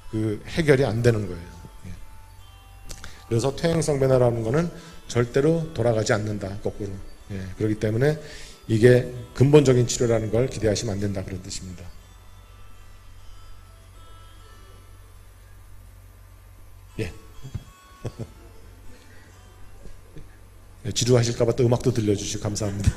그 해결이 안 되는 거예요. 그래서 퇴행성 변화라는 거는 절대로 돌아가지 않는다, 거꾸로. 예, 그렇기 때문에 이게 근본적인 치료라는 걸 기대하시면 안 된다, 그런 뜻입니다. 예. 지루하실까봐 또 음악도 들려주시고 감사합니다.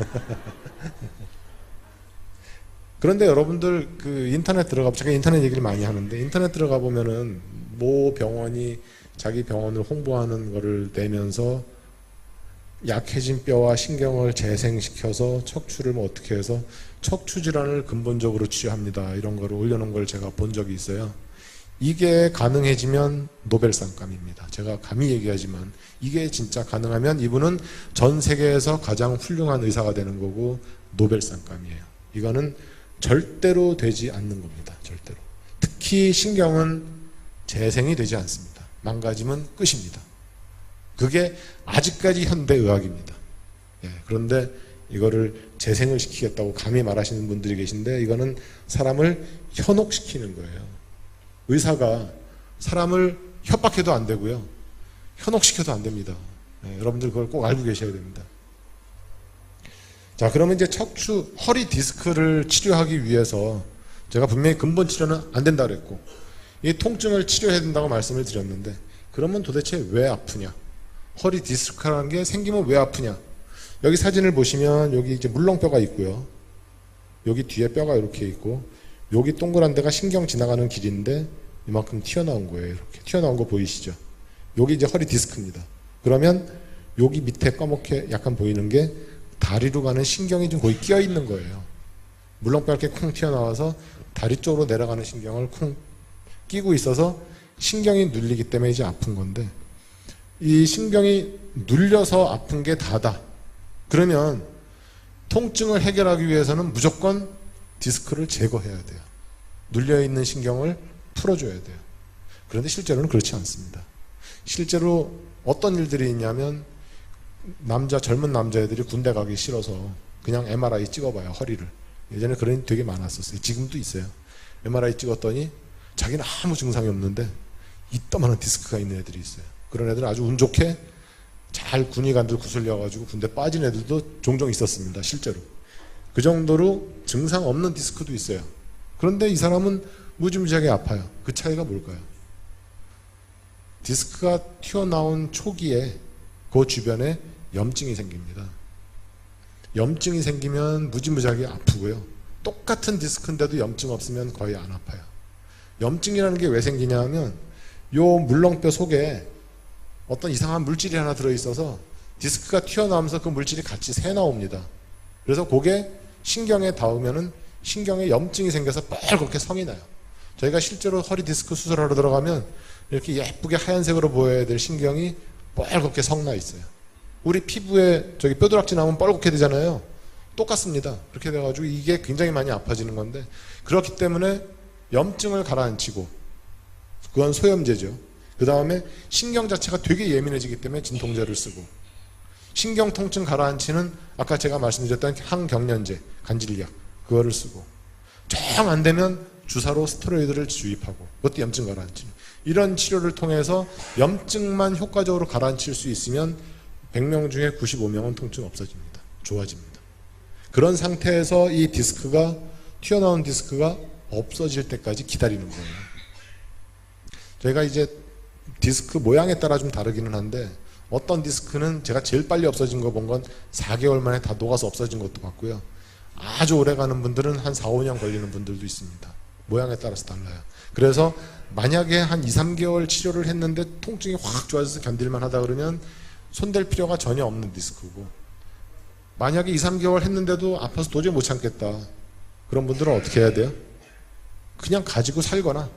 그런데 여러분들 그 인터넷 들어가, 제가 인터넷 얘기를 많이 하는데 인터넷 들어가 보면은 모 병원이 자기 병원을 홍보하는 거를 내면서 약해진 뼈와 신경을 재생시켜서 척추를 뭐 어떻게 해서 척추 질환을 근본적으로 치료합니다, 이런 거를 올려놓은 걸 제가 본 적이 있어요. 이게 가능해지면 노벨상감입니다. 제가 감히 얘기하지만 이게 진짜 가능하면 이분은 전 세계에서 가장 훌륭한 의사가 되는 거고 노벨상감이에요. 이거는 절대로 되지 않는 겁니다. 절대로. 특히 신경은 재생이 되지 않습니다. 망가지면 끝입니다. 그게 아직까지 현대의학입니다. 예, 그런데 이거를 재생을 시키겠다고 감히 말하시는 분들이 계신데 이거는 사람을 현혹시키는 거예요. 의사가 사람을 협박해도 안 되고요, 현혹시켜도 안 됩니다. 예, 여러분들 그걸 꼭 알고 계셔야 됩니다. 자, 그러면 이제 척추, 허리 디스크를 치료하기 위해서 제가 분명히 근본 치료는 안 된다 그랬고 이 통증을 치료해야 된다고 말씀을 드렸는데, 그러면 도대체 왜 아프냐? 허리 디스크라는 게 생기면 왜 아프냐? 여기 사진을 보시면 여기 이제 물렁뼈가 있고요, 여기 뒤에 뼈가 이렇게 있고 여기 동그란 데가 신경 지나가는 길인데 이만큼 튀어나온 거예요. 이렇게 튀어나온 거 보이시죠? 여기 이제 허리 디스크입니다. 그러면 여기 밑에 까맣게 약간 보이는 게 다리로 가는 신경이 좀 거의 끼어 있는 거예요. 물렁뼈 이렇게 쿵 튀어나와서 다리 쪽으로 내려가는 신경을 쿵 끼고 있어서 신경이 눌리기 때문에 이제 아픈 건데, 이 신경이 눌려서 아픈 게 다다. 그러면 통증을 해결하기 위해서는 무조건 디스크를 제거해야 돼요. 눌려있는 신경을 풀어줘야 돼요. 그런데 실제로는 그렇지 않습니다. 실제로 어떤 일들이 있냐면 젊은 남자애들이 군대 가기 싫어서 그냥 MRI 찍어봐요, 허리를. 예전에 그런 일 되게 많았었어요. 지금도 있어요. MRI 찍었더니 자기는 아무 증상이 없는데 이따만한 디스크가 있는 애들이 있어요. 그런 애들은 아주 운 좋게 잘 군의관들 구슬려가지고 군대 빠진 애들도 종종 있었습니다, 실제로. 그 정도로 증상 없는 디스크도 있어요. 그런데 이 사람은 무지무지하게 아파요. 그 차이가 뭘까요? 디스크가 튀어나온 초기에 그 주변에 염증이 생깁니다. 염증이 생기면 무지무지하게 아프고요, 똑같은 디스크인데도 염증 없으면 거의 안 아파요. 염증이라는 게 왜 생기냐 하면 요 물렁뼈 속에 어떤 이상한 물질이 하나 들어있어서 디스크가 튀어나오면서 그 물질이 같이 새 나옵니다. 그래서 그게 신경에 닿으면은 신경에 염증이 생겨서 빨갛게 성이 나요. 저희가 실제로 허리 디스크 수술하러 들어가면 이렇게 예쁘게 하얀색으로 보여야 될 신경이 빨갛게 성나 있어요. 우리 피부에 저기 뼈두락지 나면 빨갛게 되잖아요. 똑같습니다. 그렇게 돼가지고 이게 굉장히 많이 아파지는 건데, 그렇기 때문에 염증을 가라앉히고, 그건 소염제죠. 그 다음에 신경 자체가 되게 예민해지기 때문에 진통제를 쓰고, 신경 통증 가라앉히는 아까 제가 말씀드렸던 항경련제, 간질약, 그거를 쓰고, 정 안 되면 주사로 스테로이드를 주입하고, 그것도 염증 가라앉히는, 이런 치료를 통해서 염증만 효과적으로 가라앉힐 수 있으면 100명 중에 95명은 통증 없어집니다. 좋아집니다. 그런 상태에서 이 디스크가, 튀어나온 디스크가 없어질 때까지 기다리는 거예요. 저희가 이제 디스크 모양에 따라 좀 다르기는 한데, 어떤 디스크는 제가 제일 빨리 없어진 거 본 건 4개월 만에 다 녹아서 없어진 것도 봤고요, 아주 오래 가는 분들은 한 4, 5년 걸리는 분들도 있습니다. 모양에 따라서 달라요. 그래서 만약에 한 2, 3개월 치료를 했는데 통증이 확 좋아져서 견딜만 하다 그러면 손댈 필요가 전혀 없는 디스크고, 만약에 2, 3개월 했는데도 아파서 도저히 못 참겠다, 그런 분들은 어떻게 해야 돼요? 그냥 가지고 살거나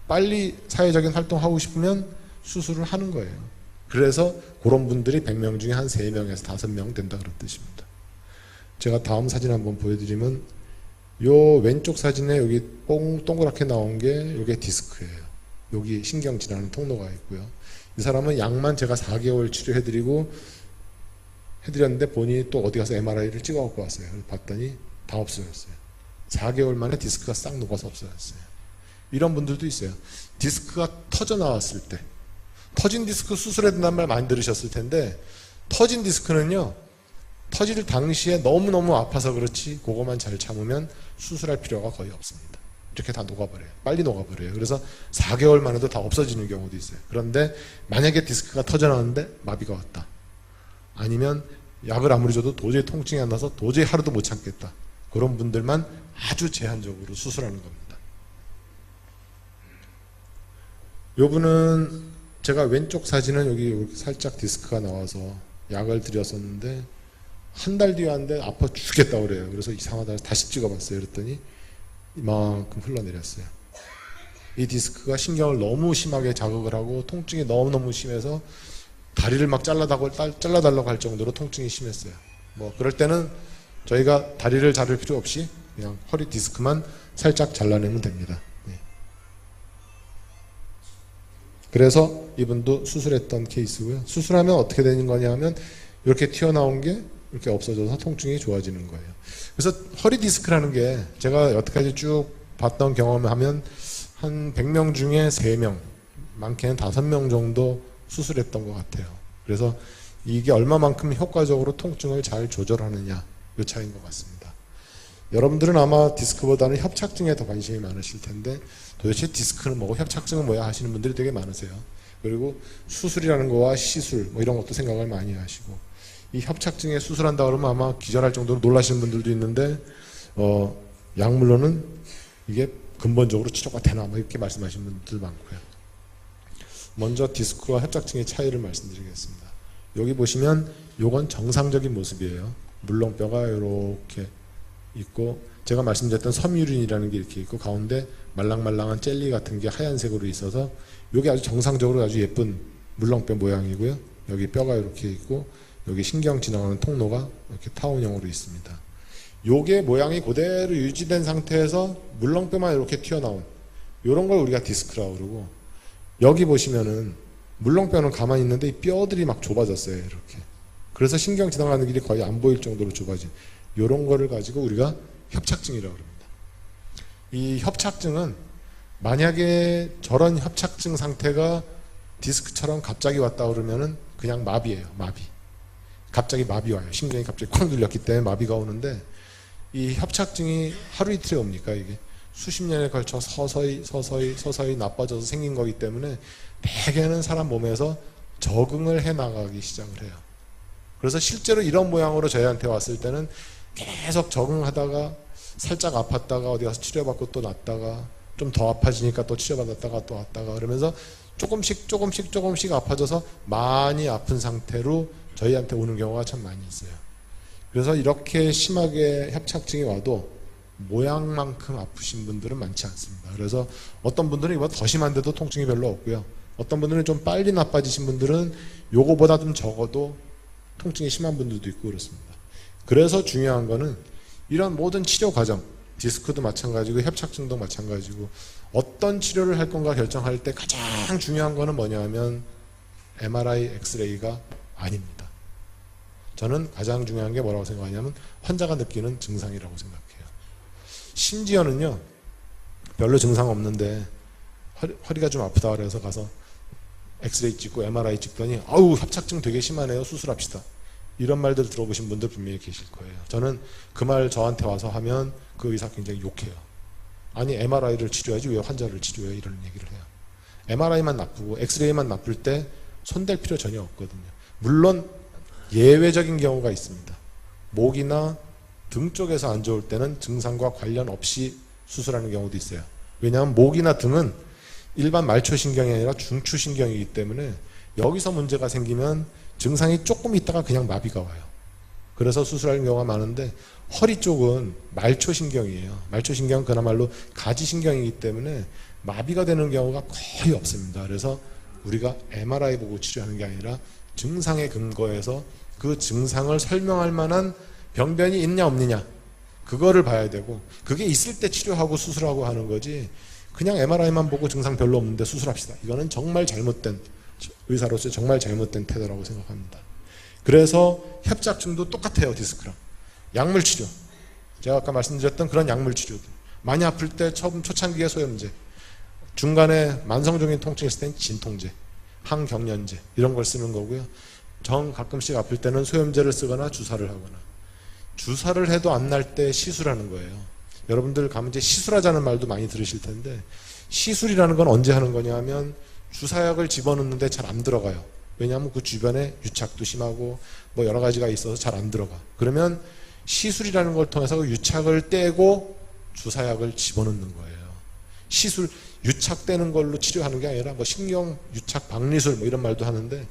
빨리 사회적인 활동하고 싶으면 수술을 하는 거예요. 그래서 그런 분들이 100명 중에 한 3명에서 5명 된다, 그런 뜻입니다. 제가 다음 사진 한번 보여드리면, 요 왼쪽 사진에 여기 동그랗게 나온 게 요게 디스크예요. 여기 신경 지나는 통로가 있고요. 이 사람은 약만 제가 4개월 치료해드리고 해드렸는데 본인이 또 어디 가서 MRI를 찍어 갖고 왔어요. 봤더니 다 없어졌어요. 4개월 만에 디스크가 싹 녹아서 없어졌어요. 이런 분들도 있어요. 디스크가 터져 나왔을 때, 터진 디스크 수술해야 된다는 말 많이 들으셨을 텐데, 터진 디스크는요, 터질 당시에 너무너무 아파서 그렇지 그것만 잘 참으면 수술할 필요가 거의 없습니다. 이렇게 다 녹아버려요. 빨리 녹아버려요. 그래서 4개월만 해도 다 없어지는 경우도 있어요. 그런데 만약에 디스크가 터져나왔는데 마비가 왔다, 아니면 약을 아무리 줘도 도저히 통증이 안 나서 도저히 하루도 못 참겠다, 그런 분들만 아주 제한적으로 수술하는 겁니다. 요분은 제가 왼쪽 사진은 여기 살짝 디스크가 나와서 약을 드렸었는데 한 달 뒤에 왔는데 아파 죽겠다고 그래요. 그래서 이상하다 다시 찍어봤어요. 그랬더니 이만큼 흘러내렸어요. 이 디스크가 신경을 너무 심하게 자극을 하고 통증이 너무너무 심해서 다리를 막 잘라달라고 할 정도로 통증이 심했어요. 뭐 그럴 때는 저희가 다리를 자를 필요 없이 그냥 허리 디스크만 살짝 잘라내면 됩니다. 네. 그래서 이분도 수술했던 케이스고요. 수술하면 어떻게 되는 거냐 하면 이렇게 튀어나온 게 이렇게 없어져서 통증이 좋아지는 거예요. 그래서 허리 디스크라는 게 제가 여태까지 쭉 봤던 경험을 하면 한 100명 중에 3명, 많게는 5명 정도 수술했던 것 같아요. 그래서 이게 얼마만큼 효과적으로 통증을 잘 조절하느냐, 이 차이인 것 같습니다. 여러분들은 아마 디스크보다는 협착증에 더 관심이 많으실 텐데 도대체 디스크는 뭐고 협착증은 뭐야 하시는 분들이 되게 많으세요. 그리고 수술이라는 거와 시술 뭐 이런 것도 생각을 많이 하시고, 이 협착증에 수술한다 그러면 아마 기절할 정도로 놀라시는 분들도 있는데 약물로는 이게 근본적으로 치료가 되나 뭐 이렇게 말씀하시는 분들 많고요. 먼저 디스크와 협착증의 차이를 말씀드리겠습니다. 여기 보시면 요건 정상적인 모습이에요. 물렁뼈가 이렇게 있고, 제가 말씀드렸던 섬유륜이라는 게 이렇게 있고, 가운데 말랑말랑한 젤리 같은 게 하얀색으로 있어서 요게 아주 정상적으로 아주 예쁜 물렁뼈 모양이고요. 여기 뼈가 이렇게 있고, 여기 신경 지나가는 통로가 이렇게 타원형으로 있습니다. 요게 모양이 그대로 유지된 상태에서 물렁뼈만 이렇게 튀어나온 요런 걸 우리가 디스크라고 그러고, 여기 보시면은 물렁뼈는 가만히 있는데 이 뼈들이 막 좁아졌어요. 이렇게. 그래서 신경 지나가는 길이 거의 안 보일 정도로 좁아진 요런 거를 가지고 우리가 협착증이라고 합니다. 이 협착증은 만약에 저런 협착증 상태가 디스크처럼 갑자기 왔다 그러면은 그냥 마비예요. 마비. 갑자기 마비 와요. 신경이 갑자기 콱 눌렸기 때문에 마비가 오는데, 이 협착증이 하루 이틀에 옵니까? 이게 수십 년에 걸쳐 서서히 나빠져서 생긴 거기 때문에 대개는 사람 몸에서 적응을 해 나가기 시작을 해요. 그래서 실제로 이런 모양으로 저희한테 왔을 때는 계속 적응하다가 살짝 아팠다가 어디 가서 치료받고 또 낫다가 좀 더 아파지니까 또 치료받았다가 또 왔다가 그러면서 조금씩 아파져서 많이 아픈 상태로 저희한테 오는 경우가 참 많이 있어요. 그래서 이렇게 심하게 협착증이 와도 모양만큼 아프신 분들은 많지 않습니다. 그래서 어떤 분들은 이보다 더 심한데도 통증이 별로 없고요. 어떤 분들은 좀 빨리 나빠지신 분들은 요거보다 좀 적어도 통증이 심한 분들도 있고 그렇습니다. 그래서 중요한 거는 이런 모든 치료 과정, 디스크도 마찬가지고 협착증도 마찬가지고 어떤 치료를 할 건가 결정할 때 가장 중요한 거는 뭐냐 하면 MRI, 엑스레이가 아닙니다. 저는 가장 중요한 게 뭐라고 생각하냐면 환자가 느끼는 증상이라고 생각해요. 심지어는요, 별로 증상 없는데 허리가 좀 아프다 그래서 가서 엑스레이 찍고 MRI 찍더니 아우 협착증 되게 심하네요, 수술합시다, 이런 말들 들어보신 분들 분명히 계실 거예요. 저는 그 말 저한테 와서 하면 그 의사 굉장히 욕해요. 아니 MRI를 치료해야지 왜 환자를 치료해, 이런 얘기를 해요. MRI만 나쁘고 엑스레이만 나쁠 때 손댈 필요 전혀 없거든요. 물론 예외적인 경우가 있습니다. 목이나 등 쪽에서 안 좋을 때는 증상과 관련 없이 수술하는 경우도 있어요. 왜냐하면 목이나 등은 일반 말초신경이 아니라 중추신경이기 때문에 여기서 문제가 생기면 증상이 조금 있다가 그냥 마비가 와요. 그래서 수술하는 경우가 많은데, 허리 쪽은 말초신경이에요. 말초신경은 그나마로 가지신경이기 때문에 마비가 되는 경우가 거의 없습니다. 그래서 우리가 MRI 보고 치료하는 게 아니라 증상에 근거해서 그 증상을 설명할 만한 병변이 있냐 없느냐, 그거를 봐야 되고, 그게 있을 때 치료하고 수술하고 하는 거지 그냥 MRI만 보고 증상 별로 없는데 수술합시다, 이거는 정말 잘못된, 의사로서 정말 잘못된 태도라고 생각합니다. 그래서 협착증도 똑같아요. 디스크랑 약물 치료, 제가 아까 말씀드렸던 그런 약물 치료들, 많이 아플 때 처음 초창기에 소염제, 중간에 만성적인 통증이 있을 땐 진통제, 항경련제 이런 걸 쓰는 거고요. 정 가끔씩 아플 때는 소염제를 쓰거나 주사를 하거나, 주사를 해도 안 날 때 시술하는 거예요. 여러분들 가면 이제 시술하자는 말도 많이 들으실 텐데, 시술이라는 건 언제 하는 거냐 하면 주사약을 집어넣는데 잘 안 들어가요. 왜냐하면 그 주변에 유착도 심하고 뭐 여러 가지가 있어서 잘 안 들어가. 그러면 시술이라는 걸 통해서 그 유착을 떼고 주사약을 집어넣는 거예요. 시술, 유착되는 걸로 치료하는 게 아니라 뭐 신경 유착 박리술 뭐 이런 말도 하는데,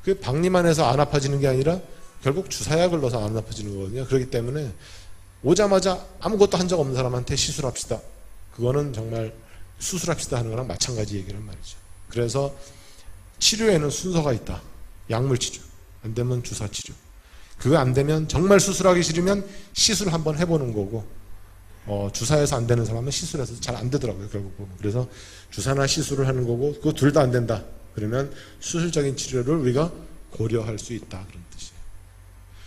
그 박리만 해서 안 아파지는 게 아니라 결국 주사약을 넣어서 안 아파지는 거거든요. 그렇기 때문에 오자마자 아무것도 한 적 없는 사람한테 시술합시다, 그거는 정말 수술합시다 하는 거랑 마찬가지 얘기란 말이죠. 그래서 치료에는 순서가 있다. 약물 치료, 안 되면 주사 치료, 그거 안 되면 정말 수술하기 싫으면 시술 한번 해보는 거고, 주사해서 안 되는 사람은 시술해서 잘 안 되더라고요, 결국 보면. 그래서 주사나 시술을 하는 거고, 그거 둘 다 안 된다 그러면 수술적인 치료를 우리가 고려할 수 있다, 그런 뜻이에요.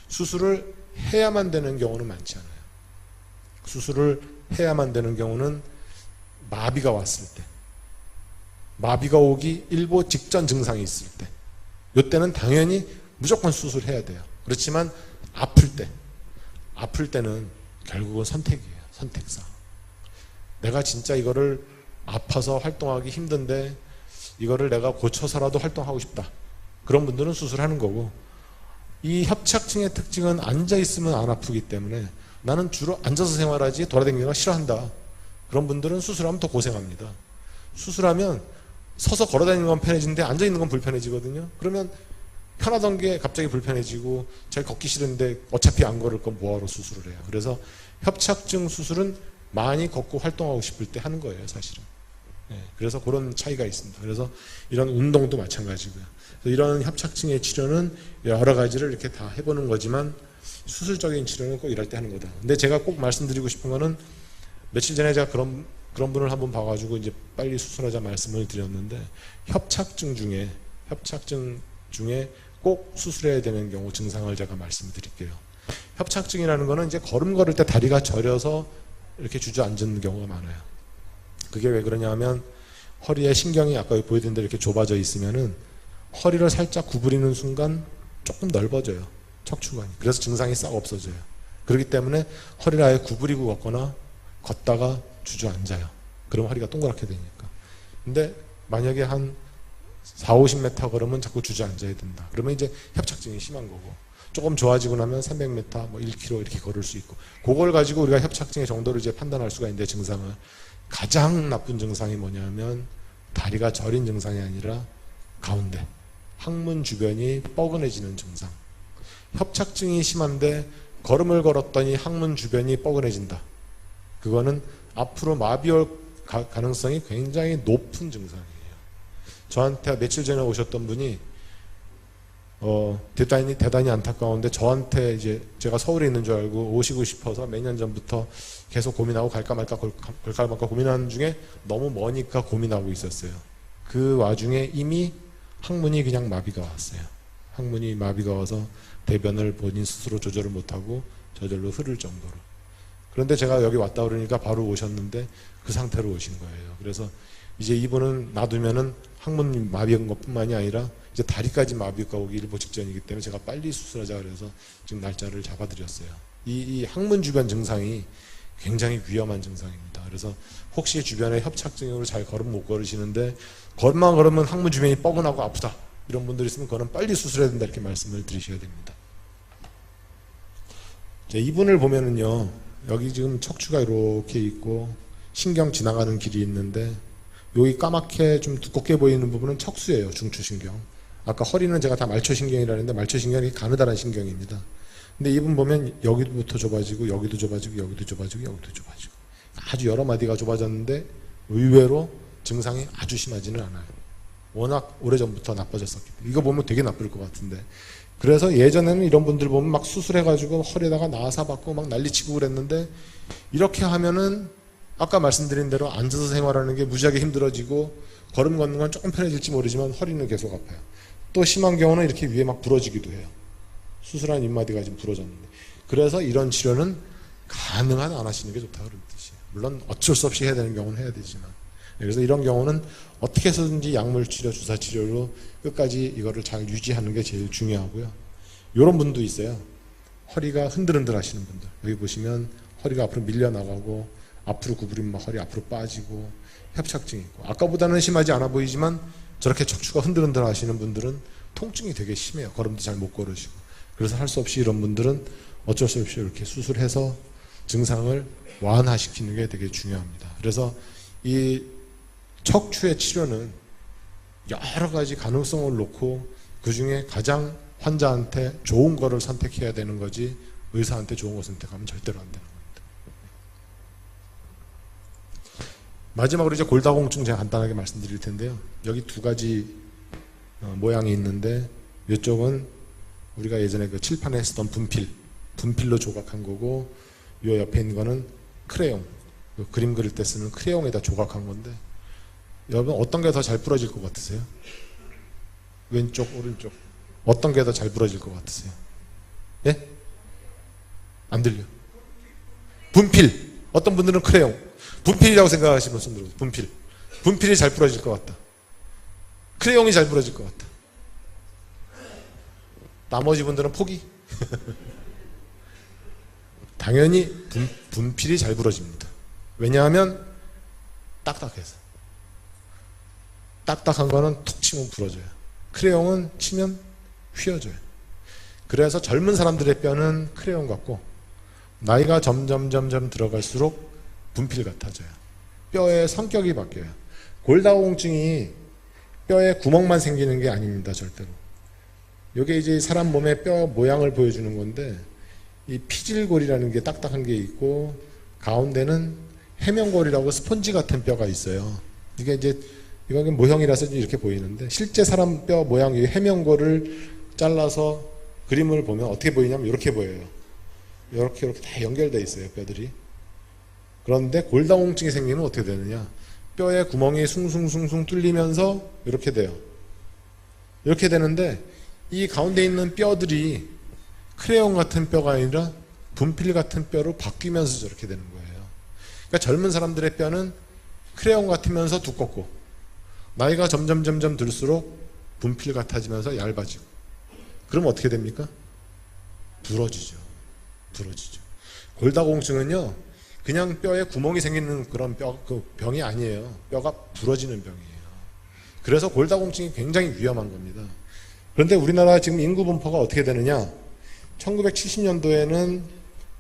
수술을 해야만 되는 경우는 많지 않아요. 수술을 해야만 되는 경우는 마비가 왔을 때, 마비가 오기 일보 직전 증상이 있을 때, 이때는 당연히 무조건 수술해야 돼요. 그렇지만 아플 때는 결국은 선택이에요. 선택사. 내가 진짜 이거를 아파서 활동하기 힘든데 이거를 내가 고쳐서라도 활동하고 싶다, 그런 분들은 수술하는 거고, 이 협착증의 특징은 앉아있으면 안 아프기 때문에 나는 주로 앉아서 생활하지 돌아다니는 거 싫어한다, 그런 분들은 수술하면 더 고생합니다. 수술하면 서서 걸어다니는 건 편해지는데 앉아있는 건 불편해지거든요. 그러면 편하던 게 갑자기 불편해지고, 잘 걷기 싫은데 어차피 안 걸을 건 뭐하러 수술을 해요. 그래서 협착증 수술은 많이 걷고 활동하고 싶을 때 하는 거예요, 사실은. 그래서 그런 차이가 있습니다. 그래서 이런 운동도 마찬가지고요. 이런 협착증의 치료는 여러 가지를 이렇게 다 해보는 거지만 수술적인 치료는 꼭 이럴 때 하는 거다. 근데 제가 꼭 말씀드리고 싶은 거는, 며칠 전에 제가 그런 분을 한번 봐가지고 이제 빨리 수술하자 말씀을 드렸는데, 협착증 중에 꼭 수술해야 되는 경우 증상을 제가 말씀드릴게요. 협착증이라는 거는 이제 걸음 걸을 때 다리가 저려서 이렇게 주저앉는 경우가 많아요. 그게 왜 그러냐 하면, 허리에 신경이 아까 보여드린 대로 이렇게 좁아져 있으면은 허리를 살짝 구부리는 순간 조금 넓어져요, 척추관이. 그래서 증상이 싹 없어져요. 그렇기 때문에 허리를 아예 구부리고 걷거나 걷다가 주저앉아요. 그럼 허리가 동그랗게 되니까. 근데 만약에 한 40-50m 걸으면 자꾸 주저앉아야 된다, 그러면 이제 협착증이 심한 거고, 조금 좋아지고 나면 300m, 뭐 1km 이렇게 걸을 수 있고, 그걸 가지고 우리가 협착증의 정도를 이제 판단할 수가 있는데, 증상을 가장 나쁜 증상이 뭐냐면 다리가 저린 증상이 아니라 가운데 항문 주변이 뻐근해지는 증상. 협착증이 심한데 걸음을 걸었더니 항문 주변이 뻐근해진다, 그거는 앞으로 마비올 가능성이 굉장히 높은 증상이에요. 저한테 며칠 전에 오셨던 분이 대단히 안타까운데, 저한테 이제 제가 서울에 있는 줄 알고 오시고 싶어서 몇 년 전부터 계속 고민하고 갈까 말까 고민하는 중에 너무 머니까 고민하고 있었어요. 그 와중에 이미 항문이 그냥 마비가 왔어요. 항문이 마비가 와서 대변을 본인 스스로 조절을 못하고 저절로 흐를 정도로. 그런데 제가 여기 왔다 그러니까 바로 오셨는데 그 상태로 오신 거예요. 그래서 이제 이분은 놔두면은 항문 마비인 것뿐만이 아니라 이제 다리까지 마비가 오기 일보 직전이기 때문에 제가 빨리 수술하자 그래서 지금 날짜를 잡아드렸어요. 이 항문 주변 증상이 굉장히 위험한 증상입니다. 그래서 혹시 주변에 협착증으로 잘 걸음 못 걸으시는데 걸음만 걸으면 항문 주변이 뻐근하고 아프다, 이런 분들이 있으면 그거는 빨리 수술해야 된다, 이렇게 말씀을 드리셔야 됩니다. 자, 이분을 보면은요, 여기 지금 척추가 이렇게 있고 신경 지나가는 길이 있는데, 여기 까맣게 좀 두껍게 보이는 부분은 척수예요, 중추신경. 아까 허리는 제가 다 말초신경이라 했는데 말초신경이 가느다란 신경입니다. 근데 이분 보면 여기부터 좁아지고 여기도 좁아지고 여기도 좁아지고 여기도 좁아지고 아주 여러 마디가 좁아졌는데 의외로 증상이 아주 심하지는 않아요. 워낙 오래전부터 나빠졌었기 때문에. 이거 보면 되게 나쁠 것 같은데, 그래서 예전에는 이런 분들 보면 막 수술해가지고 허리에다가 나사 받고 막 난리치고 그랬는데, 이렇게 하면은 아까 말씀드린 대로 앉아서 생활하는 게 무지하게 힘들어지고 걸음 걷는 건 조금 편해질지 모르지만 허리는 계속 아파요. 또 심한 경우는 이렇게 위에 막 부러지기도 해요. 수술한 잇마디가 지금 부러졌는데. 그래서 이런 치료는 가능한 안 하시는 게 좋다, 그런 뜻이에요. 물론 어쩔 수 없이 해야 되는 경우는 해야 되지만, 그래서 이런 경우는 어떻게 해서든지 약물 치료, 주사 치료로 끝까지 이거를 잘 유지하는 게 제일 중요하고요. 이런 분도 있어요. 허리가 흔들흔들 하시는 분들. 여기 보시면 허리가 앞으로 밀려나가고 앞으로 구부리면 막 허리 앞으로 빠지고 협착증이 있고, 아까보다는 심하지 않아 보이지만 저렇게 척추가 흔들흔들 하시는 분들은 통증이 되게 심해요. 걸음도 잘 못 걸으시고. 그래서 할 수 없이 이런 분들은 어쩔 수 없이 이렇게 수술해서 증상을 완화시키는 게 되게 중요합니다. 그래서 이 척추의 치료는 여러 가지 가능성을 놓고 그 중에 가장 환자한테 좋은 거를 선택해야 되는 거지, 의사한테 좋은 거 선택하면 절대로 안 되는 겁니다. 마지막으로 이제 골다공증 제가 간단하게 말씀드릴 텐데요. 여기 두 가지 모양이 있는데, 이쪽은 우리가 예전에 그 칠판에 쓰던 분필로 조각한 거고, 요 옆에 있는 거는 크레용, 그림 그릴 때 쓰는 크레용에다 조각한 건데, 여러분 어떤 게 더 잘 부러질 것 같으세요? 왼쪽, 오른쪽 어떤 게 더 잘 부러질 것 같으세요? 예? 안 들려. 분필. 어떤 분들은 크레용. 분필이라고 생각하시면 손 들어보세요. 분필이 잘 부러질 것 같다. 크레용이 잘 부러질 것 같다. 나머지 분들은 포기. 당연히 분필이 잘 부러집니다. 왜냐하면 딱딱해서. 딱딱한 거는 툭 치면 부러져요. 크레용은 치면 휘어져요. 그래서 젊은 사람들의 뼈는 크레용 같고, 나이가 점점 들어갈수록 분필 같아져요. 뼈의 성격이 바뀌어요. 골다공증이 뼈에 구멍만 생기는 게 아닙니다. 절대로. 이게 이제 사람 몸의 뼈 모양을 보여주는 건데, 이 피질골이라는 게 딱딱한 게 있고, 가운데는 해면골이라고 스펀지 같은 뼈가 있어요. 이게 이제 이건 모형이라서 이렇게 보이는데, 실제 사람 뼈 모양, 이 해면골을 잘라서 그림을 보면 어떻게 보이냐면 이렇게 보여요. 이렇게 다 연결되어 있어요, 뼈들이. 그런데 골다공증이 생기면 어떻게 되느냐? 뼈에 구멍이 숭숭숭숭 뚫리면서 이렇게 돼요. 이렇게 되는데, 이 가운데 있는 뼈들이 크레용 같은 뼈가 아니라 분필 같은 뼈로 바뀌면서 저렇게 되는 거예요. 그러니까 젊은 사람들의 뼈는 크레용 같으면서 두껍고, 나이가 점점 들수록 분필 같아지면서 얇아지고, 그럼 어떻게 됩니까? 부러지죠. 골다공증은요, 그냥 뼈에 구멍이 생기는 그런 병이 아니에요. 뼈가 부러지는 병이에요. 그래서 골다공증이 굉장히 위험한 겁니다. 그런데 우리나라 지금 인구 분포가 어떻게 되느냐? 1970년도에는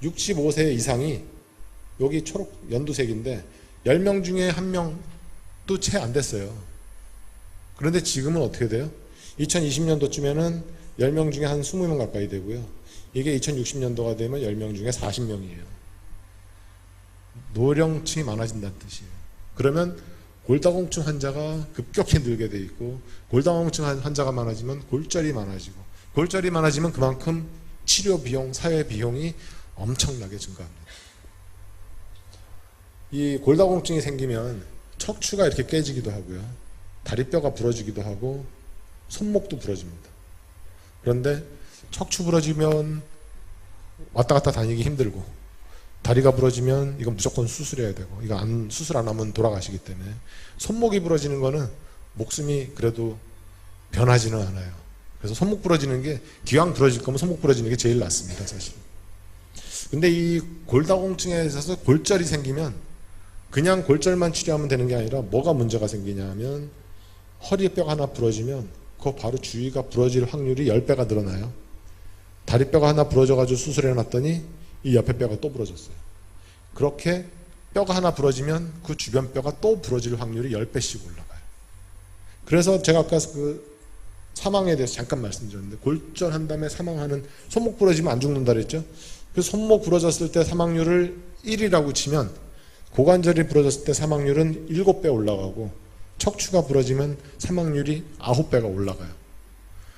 65세 이상이, 여기 초록 연두색인데 10명 중에 1명도 채 안 됐어요. 그런데 지금은 어떻게 돼요? 2020년도쯤에는 10명 중에 한 20명 가까이 되고요. 이게 2060년도가 되면 10명 중에 40명이에요. 노령층이 많아진다는 뜻이에요. 그러면 골다공증 환자가 급격히 늘게 돼 있고, 골다공증 환자가 많아지면 골절이 많아지고, 골절이 많아지면 그만큼 치료 비용, 사회 비용이 엄청나게 증가합니다. 이 골다공증이 생기면 척추가 이렇게 깨지기도 하고요. 다리뼈가 부러지기도 하고, 손목도 부러집니다. 그런데 척추 부러지면 왔다 갔다 다니기 힘들고, 다리가 부러지면 이건 무조건 수술해야 되고, 이거 수술 안 하면 돌아가시기 때문에, 손목이 부러지는 거는 목숨이 그래도 변하지는 않아요. 그래서 손목 부러지는 게, 기왕 부러질 거면 손목 부러지는 게 제일 낫습니다, 사실. 근데 이 골다공증에 있어서 골절이 생기면 그냥 골절만 치료하면 되는 게 아니라 뭐가 문제가 생기냐 하면, 허리뼈가 하나 부러지면 그 바로 주위가 부러질 확률이 10배가 늘어나요. 다리뼈가 하나 부러져가지고 수술해 놨더니 이 옆에 뼈가 또 부러졌어요. 그렇게 뼈가 하나 부러지면 그 주변 뼈가 또 부러질 확률이 10배씩 올라가요. 그래서 제가 아까 그 사망에 대해서 잠깐 말씀드렸는데, 골절한 다음에 사망하는, 손목 부러지면 안 죽는다 그랬죠. 그 손목 부러졌을 때 사망률을 1이라고 치면, 고관절이 부러졌을 때 사망률은 7배 올라가고, 척추가 부러지면 사망률이 9배가 올라가요.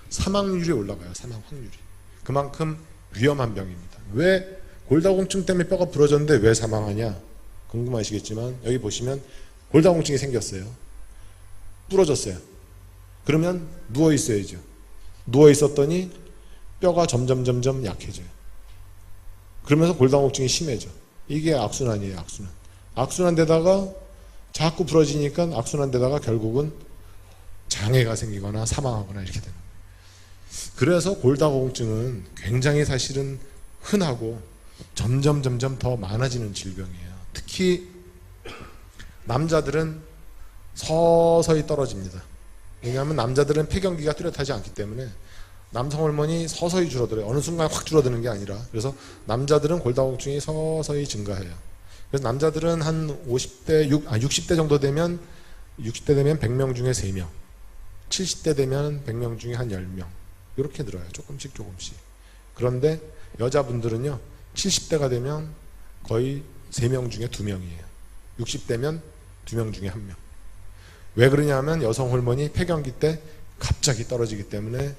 사망률이 올라가요. 사망 확률이. 그만큼 위험한 병입니다. 왜 골다공증 때문에 뼈가 부러졌는데 왜 사망하냐? 궁금하시겠지만, 여기 보시면 골다공증이 생겼어요. 부러졌어요. 그러면 누워 있어야죠. 누워 있었더니 뼈가 점점 약해져요. 그러면서 골다공증이 심해져. 이게 악순환이에요. 악순환. 악순환 되다가 자꾸 부러지니까 악순환되다가 결국은 장애가 생기거나 사망하거나 이렇게 되는 거예요. 그래서 골다공증은 굉장히 사실은 흔하고 점점 더 많아지는 질병이에요. 특히 남자들은 서서히 떨어집니다. 왜냐하면 남자들은 폐경기가 뚜렷하지 않기 때문에 남성 호르몬이 서서히 줄어들어요. 어느 순간 확 줄어드는 게 아니라. 그래서 남자들은 골다공증이 서서히 증가해요. 그래서 남자들은 한 60대 정도 되면 100명 중에 3명, 70대 되면 100명 중에 한 10명 이렇게 늘어요. 조금씩. 그런데 여자분들은요 70대가 되면 거의 3명 중에 2명이에요. 60대면 2명 중에 1명. 왜 그러냐면 여성 호르몬이 폐경기 때 갑자기 떨어지기 때문에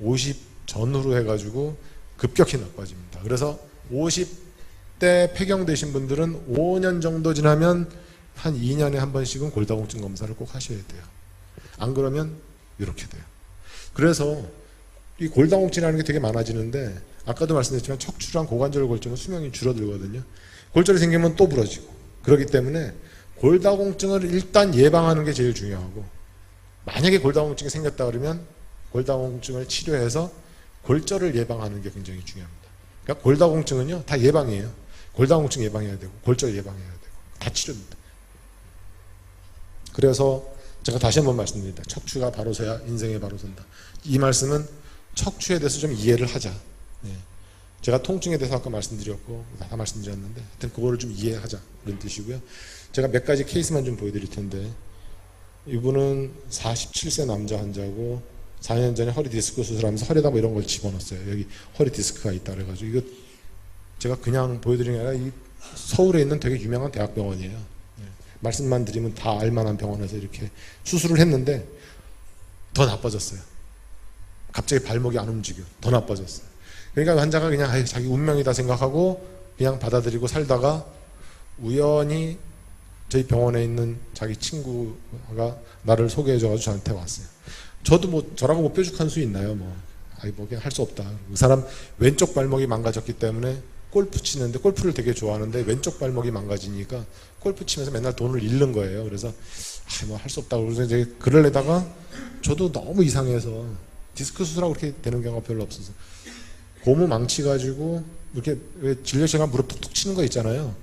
50 전후로 해가지고 급격히 나빠집니다. 그래서 50대 폐경되신 분들은 5년 정도 지나면 한 2년에 한 번씩은 골다공증 검사를 꼭 하셔야 돼요. 안 그러면 이렇게 돼요. 그래서 이 골다공증이라는 게 되게 많아지는데 아까도 말씀드렸지만 척추랑 고관절 골절은 수명이 줄어들거든요. 골절이 생기면 또 부러지고 그렇기 때문에 골다공증을 일단 예방하는 게 제일 중요하고 만약에 골다공증이 생겼다 그러면 골다공증을 치료해서 골절을 예방하는 게 굉장히 중요합니다. 그러니까 골다공증은요 다 예방이에요. 골다공증 예방해야 되고 골절 예방해야 되고 다 치료입니다. 그래서 제가 다시 한번 말씀드립니다. 척추가 바로 서야 인생에 바로 선다. 이 말씀은 척추에 대해서 좀 이해를 하자. 네. 제가 통증에 대해서 아까 말씀드렸고 다 말씀드렸는데 하여튼 그거를 좀 이해하자 그런 뜻이고요. 제가 몇 가지 케이스만 좀 보여드릴 텐데 이분은 47세 남자 환자고 4년 전에 허리 디스크 수술하면서 허리에다 뭐 이런 걸 집어넣었어요. 여기 허리 디스크가 있다 그래가지고 이거 제가 그냥 보여드리는 게 아니라 이 서울에 있는 되게 유명한 대학병원이에요. 네. 말씀만 드리면 다 알만한 병원에서 이렇게 수술을 했는데 더 나빠졌어요. 갑자기 발목이 안 움직여. 더 나빠졌어요. 그러니까 환자가 그냥 자기 운명이다 생각하고 그냥 받아들이고 살다가 우연히 저희 병원에 있는 자기 친구가 나를 소개해줘가지고 저한테 왔어요. 저도 뭐 저라고 뭐 뾰족한 수 있나요? 뭐 그냥 할 수 없다. 그 사람 왼쪽 발목이 망가졌기 때문에 골프 치는데 골프를 되게 좋아하는데 왼쪽 발목이 망가지니까 골프 치면서 맨날 돈을 잃는 거예요. 그래서 뭐 할 수 없다고 그래서 이제 그러려다가 저도 너무 이상해서 디스크 수술하고 그렇게 되는 경우가 별로 없어서 고무 망치 가지고 이렇게 왜 진료시간 무릎 툭툭 치는 거 있잖아요.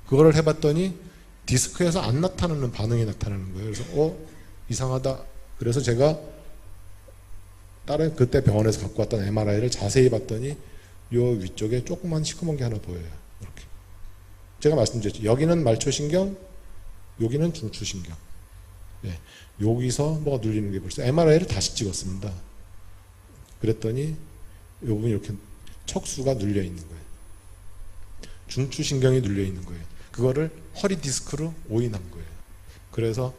그거를 해봤더니 디스크에서 안 나타나는 반응이 나타나는 거예요. 그래서 이상하다. 그래서 제가 다른 그때 병원에서 갖고 왔던 MRI를 자세히 봤더니 요 위쪽에 조그만 시커먼 게 하나 보여요. 이렇게 제가 말씀드렸죠. 여기는 말초신경, 여기는 중추신경. 네. 여기서 뭐가 눌리는 게 벌써 MRI를 다시 찍었습니다. 그랬더니 이 부분이 이렇게 척수가 눌려 있는 거예요. 중추신경이 눌려 있는 거예요. 그거를 허리 디스크로 오인한 거예요. 그래서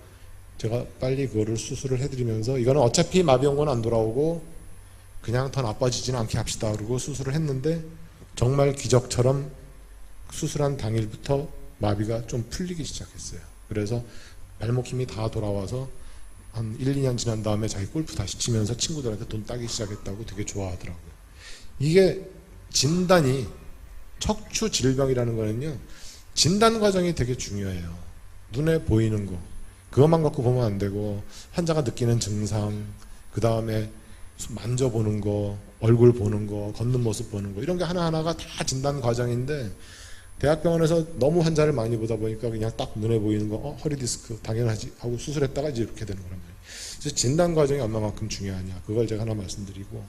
제가 빨리 그거를 수술을 해드리면서 이거는 어차피 마비 온 건 안 돌아오고 그냥 더 나빠지지는 않게 합시다. 그러고 수술을 했는데 정말 기적처럼 수술한 당일부터 마비가 좀 풀리기 시작했어요. 그래서 발목 힘이 다 돌아와서 한 1, 2년 지난 다음에 자기 골프 다시 치면서 친구들한테 돈 따기 시작했다고 되게 좋아하더라고요. 이게 진단이 척추 질병이라는 거는요. 진단 과정이 되게 중요해요. 눈에 보이는 거 그것만 갖고 보면 안 되고 환자가 느끼는 증상 그 다음에 만져보는 거 얼굴 보는 거 걷는 모습 보는 거 이런 게 하나하나가 다 진단 과정인데 대학병원에서 너무 환자를 많이 보다 보니까 그냥 딱 눈에 보이는 거 허리 디스크 당연하지 하고 수술했다가 이제 이렇게 되는 거란 말이에요. 그래서 진단 과정이 얼마만큼 중요하냐 그걸 제가 하나 말씀드리고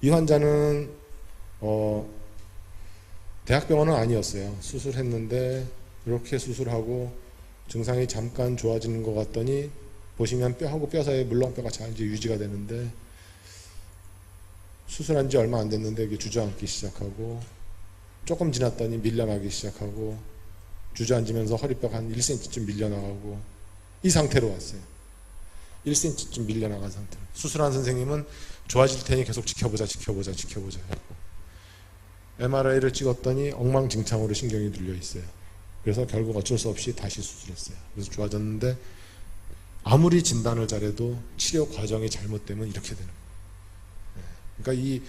이 환자는 대학병원은 아니었어요. 수술했는데 이렇게 수술하고 증상이 잠깐 좋아지는 것 같더니 보시면 뼈하고 뼈 사이에 물렁뼈가 잘 이제 유지가 되는데 수술한 지 얼마 안 됐는데 이게 주저앉기 시작하고 조금 지났더니 밀려나기 시작하고 주저앉으면서 허리뼈가 한 1cm쯤 밀려나가고 이 상태로 왔어요. 1cm쯤 밀려나간 상태로. 수술한 선생님은 좋아질 테니 계속 지켜보자 하고 MRI를 찍었더니 엉망진창으로 신경이 눌려 있어요. 그래서 결국 어쩔 수 없이 다시 수술했어요. 그래서 좋아졌는데 아무리 진단을 잘해도 치료 과정이 잘못되면 이렇게 되는 거예요. 그러니까 이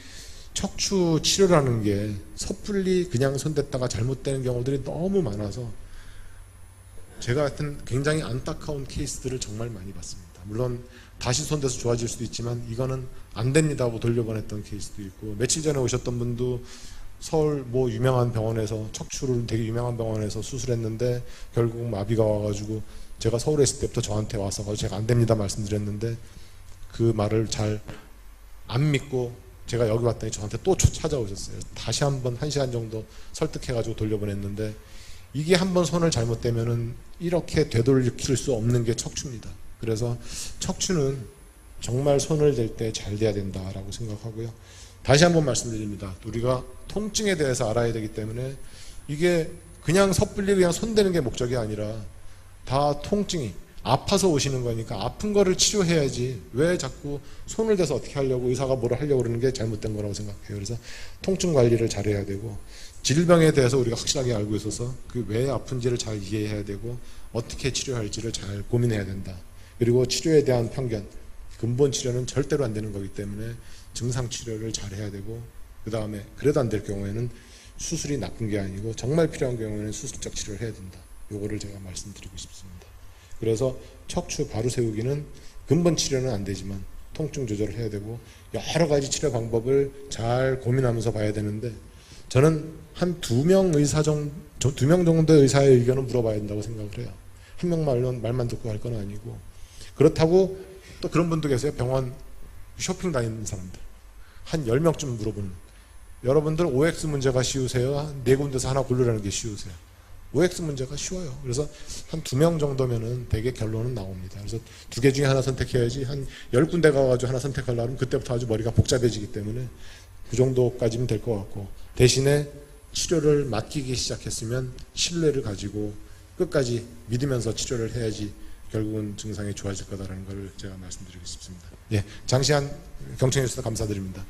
척추 치료라는 게 섣불리 그냥 손댔다가 잘못되는 경우들이 너무 많아서 제가 하여튼 굉장히 안타까운 케이스들을 정말 많이 봤습니다. 물론 다시 손대서 좋아질 수도 있지만 이거는 안 됩니다 하고 돌려보냈던 케이스도 있고, 며칠 전에 오셨던 분도 서울 뭐 유명한 병원에서 척추를 되게 유명한 병원에서 수술했는데 결국 마비가 와가지고, 제가 서울에 있을 때부터 저한테 와서 제가 안 됩니다 말씀드렸는데 그 말을 잘 안 믿고 제가 여기 왔더니 저한테 또 찾아오셨어요. 다시 한번 1시간 정도 설득해가지고 돌려보냈는데, 이게 한번 손을 잘못대면은 이렇게 되돌릴 수 없는 게 척추입니다. 그래서 척추는 정말 손을 댈 때 잘 돼야 된다라고 생각하고요. 다시 한번 말씀드립니다. 우리가 통증에 대해서 알아야 되기 때문에, 이게 그냥 섣불리 그냥 손대는 게 목적이 아니라 다 통증이 아파서 오시는 거니까 아픈 거를 치료해야지, 왜 자꾸 손을 대서 어떻게 하려고 의사가 뭐를 하려고 그러는 게 잘못된 거라고 생각해요. 그래서 통증 관리를 잘해야 되고, 질병에 대해서 우리가 확실하게 알고 있어서 그 왜 아픈지를 잘 이해해야 되고 어떻게 치료할지를 잘 고민해야 된다. 그리고 치료에 대한 편견, 근본 치료는 절대로 안 되는 거기 때문에 증상 치료를 잘 해야 되고, 그 다음에 그래도 안 될 경우에는 수술이 나쁜 게 아니고 정말 필요한 경우에는 수술적 치료를 해야 된다. 요거를 제가 말씀드리고 싶습니다. 그래서 척추 바로 세우기는 근본 치료는 안 되지만 통증 조절을 해야 되고, 여러 가지 치료 방법을 잘 고민하면서 봐야 되는데, 저는 한 2명 의사 정도, 2명 정도의 의사의 의견은 물어봐야 된다고 생각을 해요. 한 명 말만 듣고 할 건 아니고. 그렇다고 또 그런 분도 계세요. 병원 쇼핑 다니는 사람들 한 10명쯤 물어보는, 여러분들 OX 문제가 쉬우세요? 한 4군데서 하나 고르라는 게 쉬우세요? OX 문제가 쉬워요. 그래서 한 2명 정도면은 되게 결론은 나옵니다. 그래서 2개 중에 하나 선택해야지, 한 10군데 가가지고 하나 선택하려면 그때부터 아주 머리가 복잡해지기 때문에 그 정도까지면 될 것 같고, 대신에 치료를 맡기기 시작했으면 신뢰를 가지고 끝까지 믿으면서 치료를 해야지 결국은 증상이 좋아질 거다라는 걸 제가 말씀드리고 싶습니다. 예, 장시간 경청해 주셔서 감사드립니다.